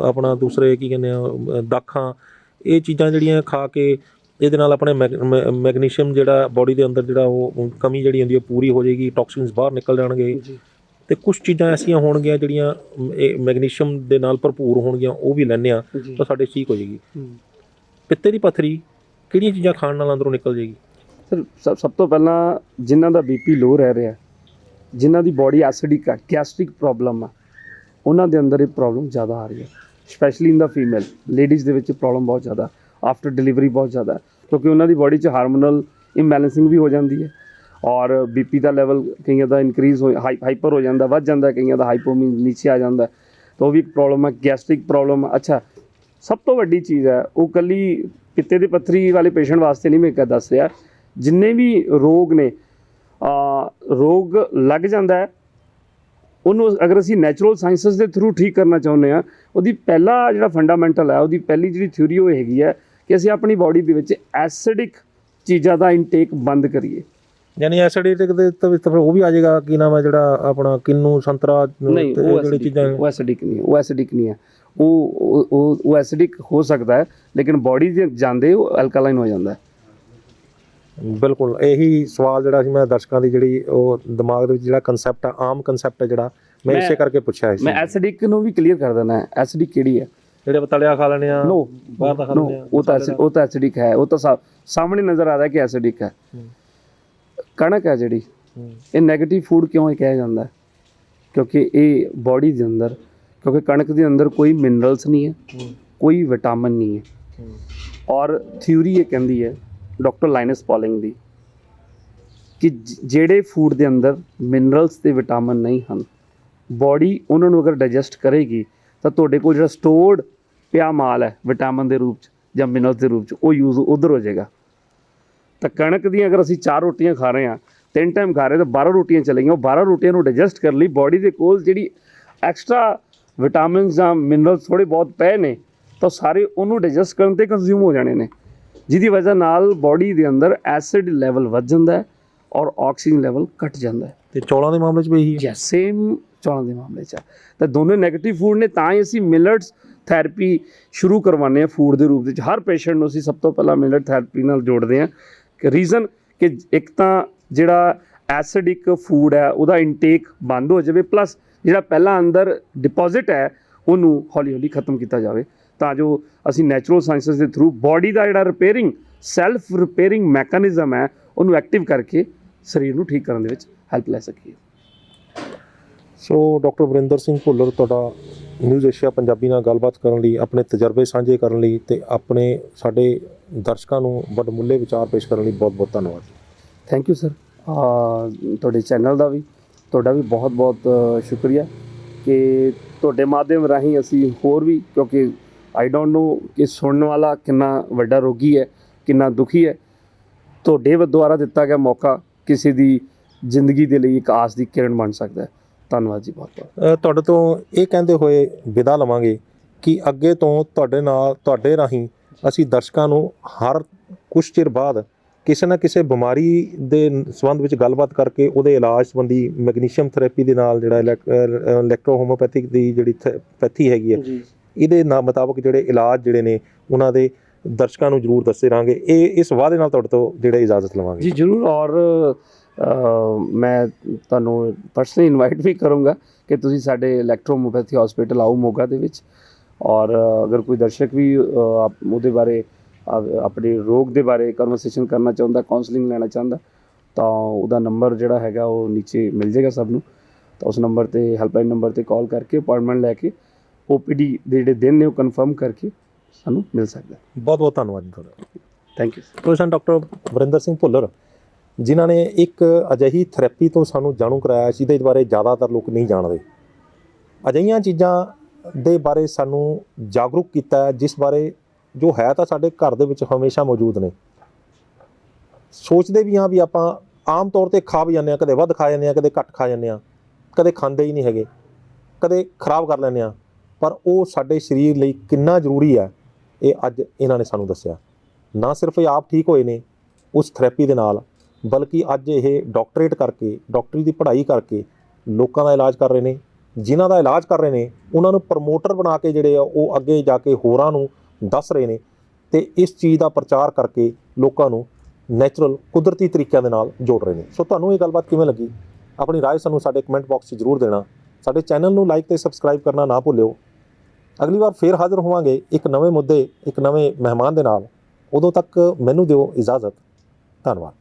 ਆਪਣਾ ਦੂਸਰੇ ਕੀ ਕਹਿੰਦੇ ਆ ਦਾਖਾਂ, ਇਹ ਚੀਜ਼ਾਂ ਜਿਹੜੀਆਂ ਖਾ ਕੇ ਇਹਦੇ ਨਾਲ ਆਪਣੇ ਮੈਗਨੀਸ਼ੀਅਮ ਜਿਹੜਾ ਬੋਡੀ ਦੇ ਅੰਦਰ ਜਿਹੜਾ ਉਹ ਕਮੀ ਜਿਹੜੀ ਹੁੰਦੀ ਹੈ ਪੂਰੀ ਹੋ ਜਾਏਗੀ, ਟੌਕਸਿਨਸ ਬਾਹਰ ਨਿਕਲ ਜਾਣਗੇ ਤੇ ਕੁਝ ਚੀਜ਼ਾਂ ਐਸੀਆਂ ਹੋਣਗੀਆਂ ਜਿਹੜੀਆਂ ਇਹ ਮੈਗਨੀਸ਼ੀਅਮ ਦੇ ਨਾਲ ਭਰਪੂਰ ਹੋਣਗੀਆਂ, ਉਹ ਵੀ ਲੈਂਦੇ ਆ ਤਾਂ ਸਾਡੇ ਠੀਕ ਹੋ ਜਾਏਗੀ। ਪਿੱਤੇ ਦੀ ਪੱਥਰੀ ਕਿਹੜੀਆਂ ਚੀਜ਼ਾਂ ਖਾਣ ਨਾਲ ਅੰਦਰੋਂ ਨਿਕਲ ਜਾਏਗੀ? ਸਰ ਸਭ ਤੋਂ ਪਹਿਲਾਂ ਜਿਨ੍ਹਾਂ ਦਾ ਬੀਪੀ ਲੋ ਰਹਿ ਰਿਹਾ, ਜਿਨ੍ਹਾਂ ਦੀ ਬੋਡੀ ਐਸਿਡਿਕ ਹੈ, ਗੈਸਟ੍ਰਿਕ ਪ੍ਰੋਬਲਮ ਆ, ਉਹਨਾਂ ਦੇ ਅੰਦਰ ਇਹ ਪ੍ਰੋਬਲਮ ਜ਼ਿਆਦਾ ਆ ਰਹੀ ਹੈ, specially in the female ladies ਦੇ ਵਿੱਚ ਪ੍ਰੋਬਲਮ ਬਹੁਤ ਜ਼ਿਆਦਾ ਆਫਟਰ ਡਿਲੀਵਰੀ ਬਹੁਤ ਜ਼ਿਆਦਾ, ਕਿਉਂਕਿ ਉਹਨਾਂ ਦੀ ਬੋਡੀ 'ਚ ਹਾਰਮੋਨਲ ਇੰਬੈਲੈਂਸਿੰਗ ਵੀ ਹੋ ਜਾਂਦੀ ਹੈ ਔਰ ਬੀਪੀ ਦਾ ਲੈਵਲ ਕਈਆਂ ਦਾ ਇਨਕਰੀਜ਼ ਹੋ ਹਾਈਪਰ ਹੋ ਜਾਂਦਾ, ਵੱਧ ਜਾਂਦਾ, ਕਈਆਂ ਦਾ ਹਾਈਪੋਮੀ ਨੀਚੇ ਆ ਜਾਂਦਾ, ਤਾਂ ਉਹ ਵੀ ਇੱਕ ਪ੍ਰੋਬਲਮ ਹੈ। ਗੈਸਟ੍ਰਿਕ ਪ੍ਰੋਬਲਮ, ਅੱਛਾ ਸਭ ਤੋਂ ਵੱਡੀ ਚੀਜ਼ ਹੈ ਉਹ ਇਕੱਲੀ ਪਿੱਤੇ ਦੀ ਪੱਥਰੀ ਵਾਲੇ ਪੇਸ਼ੈਂਟ ਵਾਸਤੇ ਨਹੀਂ ਮੈਂ ਦੱਸ ਰਿਹਾ, ਜਿੰਨੇ ਵੀ ਰੋਗ ਨੇ, ਰੋਗ ਲੱਗ ਜਾਂਦਾ ਹੈ ਉਹਨੂੰ ਅਗਰ ਅਸੀਂ ਨੈਚੁਰਲ ਸਾਇੰਸਿਸ ਦੇ ਥਰੂ ਠੀਕ ਕਰਨਾ ਚਾਹੁੰਦੇ ਹਾਂ, ਉਹਦੀ ਪਹਿਲਾ ਜਿਹੜਾ ਫੰਡਾਮੈਂਟਲ ਹੈ, ਉਹਦੀ ਪਹਿਲੀ ਜਿਹੜੀ ਥਿਊਰੀ ਉਹ ਹੈਗੀ ਹੈ ਕਿ ਅਸੀਂ ਆਪਣੀ ਬੋਡੀ ਦੇ ਵਿੱਚ ਐਸਿਡਿਕ ਚੀਜ਼ਾਂ ਦਾ ਇਨਟੇਕ ਬੰਦ ਕਰੀਏ। ਯਾਨੀ ਐਸਿਡਿਕ ਦੇ ਵਿੱਚ ਉਹ ਵੀ ਆ ਜਾਏਗਾ ਕੀ ਨਾਮ ਹੈ ਜਿਹੜਾ ਆਪਣਾ ਕਿੰਨੂ ਸੰਤਰਾ, ਨਹੀਂ ਉਹ ਜਿਹੜੀ ਚੀਜ਼ਾਂ ਉਹ ਐਸਿਡਿਕ ਨਹੀਂ ਹੈ, ਉਹ ਐਸਿਡਿਕ ਨਹੀਂ ਹੈ, ਉਹ ਐਸਿਡਿਕ ਹੋ ਸਕਦਾ ਹੈ ਲੇਕਿਨ ਬੋਡੀ ਦੇ ਜਾਂਦੇ ਉਹ ਐਲਕਾਲਾਈਨ ਹੋ ਜਾਂਦਾ ਹੈ। ਬਿਲਕੁਲ ਇਹੀ ਸਵਾਲ ਜਿਹੜਾ ਸੀ ਮੈਂ ਦਰਸ਼ਕਾਂ ਦੀ ਜਿਹੜੀ ਉਹ ਦਿਮਾਗ ਦੇ ਵਿੱਚ ਜਿਹੜਾ ਕਨਸੈਪਟ ਆ, ਆਮ ਕਨਸੈਪਟ ਹੈ ਜਿਹੜਾ ਮੈਂ ਇਸੇ ਕਰਕੇ ਪੁੱਛਿਆ ਸੀ। ਮੈਂ ਐਸਿਡਿਕ ਨੂੰ ਵੀ ਕਲੀਅਰ ਕਰ ਦਿੰਦਾ, ਐਸਿਡਿਕ ਕਿਹੜੀ ਹੈ, ਜਿਹੜੇ ਤਲਿਆ ਖਾ ਲੈਣੇ ਆ, ਨੋ ਬਾਹਰ ਦਾ ਖਾ ਲੈਣੇ ਆ, ਉਹ ਤਾਂ ਐਸਿਡਿਕ ਹੈ, ਉਹ ਤਾਂ ਸਾਹਮਣੇ ਨਜ਼ਰ ਆ ਰਿਹਾ ਕਿ ਐਸਿਡਿਕ ਹੈ। ਕਣਕ ਹੈ ਜਿਹੜੀ, ਇਹ ਨੈਗੇਟਿਵ ਫੂਡ ਕਿਉਂ ਇਹ ਕਿਹਾ ਜਾਂਦਾ? ਕਿਉਂਕਿ ਇਹ ਬੋਡੀ ਦੇ ਅੰਦਰ, ਕਿਉਂਕਿ ਕਣਕ ਦੇ ਅੰਦਰ ਕੋਈ ਮਿਨਰਲਸ ਨਹੀਂ ਹੈ, ਕੋਈ ਵਿਟਾਮਿਨ ਨਹੀਂ ਹੈ ਔਰ ਥਿਊਰੀ ਇਹ ਕਹਿੰਦੀ ਹੈ ਡਾਕਟਰ ਲਾਈਨਸ ਪੌਲਿੰਗ ਦੀ ਕਿ ਜਿਹੜੇ ਫੂਡ ਦੇ ਅੰਦਰ ਮਿਨਰਲਸ ਤੇ ਵਿਟਾਮਿਨ ਨਹੀਂ ਹਨ, ਬੋਡੀ ਉਹਨਾਂ ਨੂੰ ਅਗਰ ਡਾਈਜੈਸਟ ਕਰੇਗੀ ਤਾਂ ਤੁਹਾਡੇ ਕੋਲ ਜਿਹੜਾ ਸਟੋਰਡ ਪਿਆ ਮਾਲ ਹੈ ਵਿਟਾਮਿਨ ਦੇ ਰੂਪ 'ਚ ਜਾਂ ਮਿਨਰਲਸ ਦੇ ਰੂਪ 'ਚ, ਉਹ ਯੂਜ਼ ਉੱਧਰ ਹੋ ਜਾਏਗਾ। ਤਾਂ ਕਣਕ ਦੀਆਂ ਅਗਰ ਅਸੀਂ 4 ਰੋਟੀਆਂ ਖਾ ਰਹੇ ਹਾਂ, 3 ਟਾਈਮ ਖਾ ਰਹੇ ਤਾਂ 12 ਰੋਟੀਆਂ ਚਲੇਗੀਆਂ, ਉਹ 12 ਰੋਟੀਆਂ ਨੂੰ ਡਾਈਜੈਸਟ ਕਰਨ ਲਈ ਬੋਡੀ ਦੇ ਕੋਲ ਜਿਹੜੀ ਐਕਸਟਰਾ ਵਿਟਾਮਿਨਸ ਜਾਂ ਮਿਨਰਲਸ ਥੋੜ੍ਹੇ ਬਹੁਤ ਪਏ ਨੇ ਤਾਂ ਸਾਰੇ ਉਹਨੂੰ ਡਾਈਜੈਸਟ ਕਰਨ 'ਤੇ ਕੰਜ਼ਿਊਮ ਹੋ ਜਾਣੇ ਨੇ, ਜਿਹਦੀ ਵਜ੍ਹਾ ਨਾਲ ਬੋਡੀ ਦੇ ਅੰਦਰ ਐਸਿਡ ਲੈਵਲ ਵੱਧ ਜਾਂਦਾ ਹੈ ਔਰ ਆਕਸੀਜਨ ਲੈਵਲ ਘਟ ਜਾਂਦਾ ਹੈ। ਤੇ ਚੌਲਾਂ ਦੇ ਮਾਮਲੇ 'ਚ ਵੀ ਇਹੀ ਹੈ? ਸੇਮ ਚੌਲਾਂ ਦੇ ਮਾਮਲੇ 'ਚ ਤਾਂ ਦੋਨੋਂ ਨੈਗੇਟਿਵ ਫੂਡ ਨੇ, ਤਾਂ ਹੀ ਅਸੀਂ ਮਿਲਟਸ ਥੈਰੇਪੀ ਸ਼ੁਰੂ ਕਰਵਾਉਂਦੇ ਹਾਂ ਫੂਡ ਦੇ ਰੂਪ ਵਿੱਚ। ਹਰ ਪੇਸ਼ੈਂਟ ਨੂੰ ਅਸੀਂ ਸਭ ਤੋਂ ਪਹਿਲਾਂ ਮਿਲਟ ਥੈਰੇਪੀ ਨਾਲ ਜੋੜਦੇ ਹਾਂ ਕਿ ਰੀਜ਼ਨ ਕਿ ਇੱਕ ਤਾਂ ਜਿਹੜਾ ਐਸਿਡਿਕ ਫੂਡ ਹੈ ਉਹਦਾ ਇਨਟੇਕ ਬੰਦ ਹੋ ਜਾਵੇ, ਪਲੱਸ ਜਿਹੜਾ ਪਹਿਲਾਂ ਅੰਦਰ ਡਿਪੋਜ਼ਿਟ ਹੈ ਉਹਨੂੰ ਹੌਲੀ ਹੌਲੀ ਖਤਮ ਕੀਤਾ ਜਾਵੇ, ਤਾਂ ਜੋ ਅਸੀਂ ਨੈਚੁਰਲ ਸਾਇੰਸਿਸ ਦੇ ਥਰੂ ਬੋਡੀ ਦਾ ਜਿਹੜਾ ਰਿਪੇਅਰਿੰਗ ਸੈਲਫ ਰਿਪੇਅਰਿੰਗ ਮੈਕੈਨਿਜ਼ਮ ਹੈ ਉਹਨੂੰ ਐਕਟਿਵ ਕਰਕੇ ਸਰੀਰ ਨੂੰ ਠੀਕ ਕਰਨ ਦੇ ਵਿੱਚ ਹੈਲਪ ਲੈ ਸਕੀਏ। ਸੋ ਡਾਕਟਰ ਵਰਿੰਦਰ ਸਿੰਘ ਭੁੱਲਰ, ਤੁਹਾਡਾ ਨਿਊਜ਼ ਏਸ਼ੀਆ ਪੰਜਾਬੀ ਨਾਲ ਗੱਲਬਾਤ ਕਰਨ ਲਈ, ਆਪਣੇ ਤਜਰਬੇ ਸਾਂਝੇ ਕਰਨ ਲਈ ਤੇ ਆਪਣੇ ਸਾਡੇ ਦਰਸ਼ਕਾਂ ਨੂੰ ਵਡਮੁੱਲੇ ਵਿਚਾਰ ਪੇਸ਼ ਕਰਨ ਲਈ ਬਹੁਤ ਬਹੁਤ ਧੰਨਵਾਦ। Thank you sir. ਤੁਹਾਡੇ ਚੈਨਲ ਦਾ ਵੀ, ਤੁਹਾਡਾ ਵੀ ਬਹੁਤ ਬਹੁਤ ਸ਼ੁਕਰੀਆ ਕਿ ਤੁਹਾਡੇ ਮਾਧਿਅਮ ਰਾਹੀਂ ਅਸੀਂ ਹੋਰ ਵੀ, ਕਿਉਂਕਿ ਆਈ ਡੋਂਟ ਨੋ ਕਿ ਸੁਣਨ ਵਾਲਾ ਕਿੰਨਾ ਵੱਡਾ ਰੋਗੀ ਹੈ, ਕਿੰਨਾ ਦੁਖੀ ਹੈ, ਤੁਹਾਡੇ ਦੁਆਰਾ ਦਿੱਤਾ ਗਿਆ ਮੌਕਾ ਕਿਸੇ ਦੀ ਜ਼ਿੰਦਗੀ ਦੇ ਲਈ ਇੱਕ ਆਸ ਦੀ ਕਿਰਨ ਬਣ ਸਕਦਾ ਹੈ। ਧੰਨਵਾਦ ਜੀ ਬਹੁਤ ਬਹੁਤ। ਤੁਹਾਡੇ ਤੋਂ ਇਹ ਕਹਿੰਦੇ ਹੋਏ ਵਿਦਾ ਲਵਾਂਗੇ ਕਿ ਅੱਗੇ ਤੋਂ ਤੁਹਾਡੇ ਨਾਲ, ਤੁਹਾਡੇ ਰਾਹੀਂ ਅਸੀਂ ਦਰਸ਼ਕਾਂ ਨੂੰ ਹਰ ਕੁਛ ਚਿਰ ਬਾਅਦ ਕਿਸੇ ਨਾ ਕਿਸੇ ਬਿਮਾਰੀ ਦੇ ਸੰਬੰਧ ਵਿੱਚ ਗੱਲਬਾਤ ਕਰਕੇ ਉਹਦੇ ਇਲਾਜ ਸੰਬੰਧੀ ਮੈਗਨੀਸ਼ੀਅਮ ਥੈਰੇਪੀ ਦੇ ਨਾਲ ਜਿਹੜਾ ਇਲੈਕਟ੍ਰੋ ਹੋਮੋਪੈਥਿਕ ਦੀ ਜਿਹੜੀ ਪੈਥੀ ਹੈਗੀ ਹੈ, ਇਹਦੇ ਨਾਲ ਮੁਤਾਬਕ ਜਿਹੜੇ ਇਲਾਜ ਜਿਹੜੇ ਨੇ ਉਹਨਾਂ ਦੇ ਦਰਸ਼ਕਾਂ ਨੂੰ ਜ਼ਰੂਰ ਦੱਸਦੇ ਰਹਾਂਗੇ। ਇਹ ਇਸ ਵਾਅਦੇ ਨਾਲ ਤੁਹਾਡੇ ਤੋਂ ਜਿਹੜੇ ਇਜਾਜ਼ਤ ਲਵਾਂਗੇ ਜੀ ਜ਼ਰੂਰ। ਔਰ ਮੈਂ ਤੁਹਾਨੂੰ ਪਰਸਨਲੀ ਇਨਵਾਈਟ ਵੀ ਕਰੂੰਗਾ ਕਿ ਤੁਸੀਂ ਸਾਡੇ ਇਲੈਕਟ੍ਰੋ ਹੋਮੋਪੈਥੀ ਹਸਪੀਟਲ ਆਓ ਮੋਗਾ ਦੇ ਵਿੱਚ, ਔਰ ਅਗਰ ਕੋਈ ਦਰਸ਼ਕ ਵੀ ਉਹਦੇ ਬਾਰੇ ਆਪਣੇ ਰੋਗ ਦੇ ਬਾਰੇ ਕਨਵਰਸੇਸ਼ਨ ਕਰਨਾ ਚਾਹੁੰਦਾ, ਕਾਉਂਸਲਿੰਗ ਲੈਣਾ ਚਾਹੁੰਦਾ, ਤਾਂ ਉਹਦਾ ਨੰਬਰ ਜਿਹੜਾ ਹੈਗਾ ਉਹ ਨੀਚੇ ਮਿਲ ਜਾਏਗਾ ਸਭ ਨੂੰ, ਤਾਂ ਉਸ ਨੰਬਰ 'ਤੇ ਹੈਲਪਲਾਈਨ ਨੰਬਰ 'ਤੇ ਕਾਲ ਕਰਕੇ ਅਪਾਇੰਟਮੈਂਟ ਲੈ ਕੇ OPD ਦੇ ਜਿਹੜੇ ਦਿਨ ਨੇ ਉਹ ਕਨਫਰਮ ਕਰਕੇ ਸਾਨੂੰ ਮਿਲ ਸਕਦਾ। ਬਹੁਤ ਬਹੁਤ ਧੰਨਵਾਦ ਜੀ ਤੁਹਾਡਾ। Thank you. ਤੁਸੀਂ ਡਾਕਟਰ ਵਰਿੰਦਰ ਸਿੰਘ ਭੁੱਲਰ, ਜਿਨ੍ਹਾਂ ਨੇ ਇੱਕ ਅਜਿਹੀ ਥੈਰੇਪੀ ਤੋਂ ਸਾਨੂੰ ਜਾਣੂ ਕਰਾਇਆ ਜਿਹਦੇ ਬਾਰੇ ਜ਼ਿਆਦਾਤਰ ਲੋਕ ਨਹੀਂ ਜਾਣਦੇ। ਅਜਿਹੀਆਂ ਚੀਜ਼ਾਂ ਦੇ ਬਾਰੇ ਸਾਨੂੰ ਜਾਗਰੂਕ ਕੀਤਾ, ਜਿਸ ਬਾਰੇ ਜੋ ਹੈ ਤਾਂ ਸਾਡੇ ਘਰ ਦੇ ਵਿੱਚ ਹਮੇਸ਼ਾ ਮੌਜੂਦ ਨੇ। ਸੋਚਦੇ ਵੀ ਹਾਂ ਵੀ ਆਪਾਂ ਆਮ ਤੌਰ 'ਤੇ ਖਾ ਵੀ ਜਾਂਦੇ ਹਾਂ, ਕਦੇ ਵੱਧ ਖਾ ਜਾਂਦੇ ਹਾਂ, ਕਦੇ ਘੱਟ ਖਾ ਜਾਂਦੇ ਹਾਂ, ਕਦੇ ਖਾਂਦੇ ਹੀ ਨਹੀਂ ਹੈਗੇ, ਕਦੇ ਖਰਾਬ ਕਰ ਲੈਂਦੇ ਹਾਂ, ਪਰ ਉਹ ਸਾਡੇ ਸਰੀਰ ਲਈ ਕਿੰਨਾ ਜ਼ਰੂਰੀ ਹੈ ਇਹ ਅੱਜ ਇਹਨਾਂ ਨੇ ਸਾਨੂੰ ਦੱਸਿਆ। ਨਾ ਸਿਰਫ ਇਹ ਆਪ ਠੀਕ ਹੋਏ ਨੇ ਉਸ ਥੈਰੇਪੀ ਦੇ ਨਾਲ, ਬਲਕਿ ਅੱਜ ਇਹ ਡਾਕਟਰੇਟ ਕਰਕੇ, ਡਾਕਟਰੀ ਦੀ ਪੜ੍ਹਾਈ ਕਰਕੇ ਲੋਕਾਂ ਦਾ ਇਲਾਜ ਕਰ ਰਹੇ ਨੇ। ਜਿਨ੍ਹਾਂ ਦਾ ਇਲਾਜ ਕਰ ਰਹੇ ਨੇ ਉਹਨਾਂ ਨੂੰ ਪ੍ਰਮੋਟਰ ਬਣਾ ਕੇ ਜਿਹੜੇ ਆ ਉਹ ਅੱਗੇ ਜਾ ਕੇ ਹੋਰਾਂ ਨੂੰ ਦੱਸ ਰਹੇ ਨੇ ਅਤੇ ਇਸ ਚੀਜ਼ ਦਾ ਪ੍ਰਚਾਰ ਕਰਕੇ ਲੋਕਾਂ ਨੂੰ ਨੈਚੁਰਲ ਕੁਦਰਤੀ ਤਰੀਕਿਆਂ ਦੇ ਨਾਲ ਜੋੜ ਰਹੇ ਨੇ। ਸੋ ਤੁਹਾਨੂੰ ਇਹ ਗੱਲਬਾਤ ਕਿਵੇਂ ਲੱਗੀ? ਆਪਣੀ ਰਾਏ ਸਾਨੂੰ ਸਾਡੇ ਕਮੈਂਟ ਬਾਕਸ 'ਚ ਜ਼ਰੂਰ ਦੇਣਾ। ਸਾਡੇ ਚੈਨਲ ਨੂੰ ਲਾਈਕ ਅਤੇ ਸਬਸਕ੍ਰਾਈਬ ਕਰਨਾ ਨਾ ਭੁੱਲਿਓ। ਅਗਲੀ ਵਾਰ ਫੇਰ ਹਾਜ਼ਰ ਹੋਵਾਂਗੇ ਇੱਕ ਨਵੇਂ ਮੁੱਦੇ, ਇੱਕ ਨਵੇਂ ਮਹਿਮਾਨ ਦੇ ਨਾਲ। ਉਦੋਂ ਤੱਕ ਮੈਨੂੰ ਦਿਓ ਇਜਾਜ਼ਤ। ਧੰਨਵਾਦ।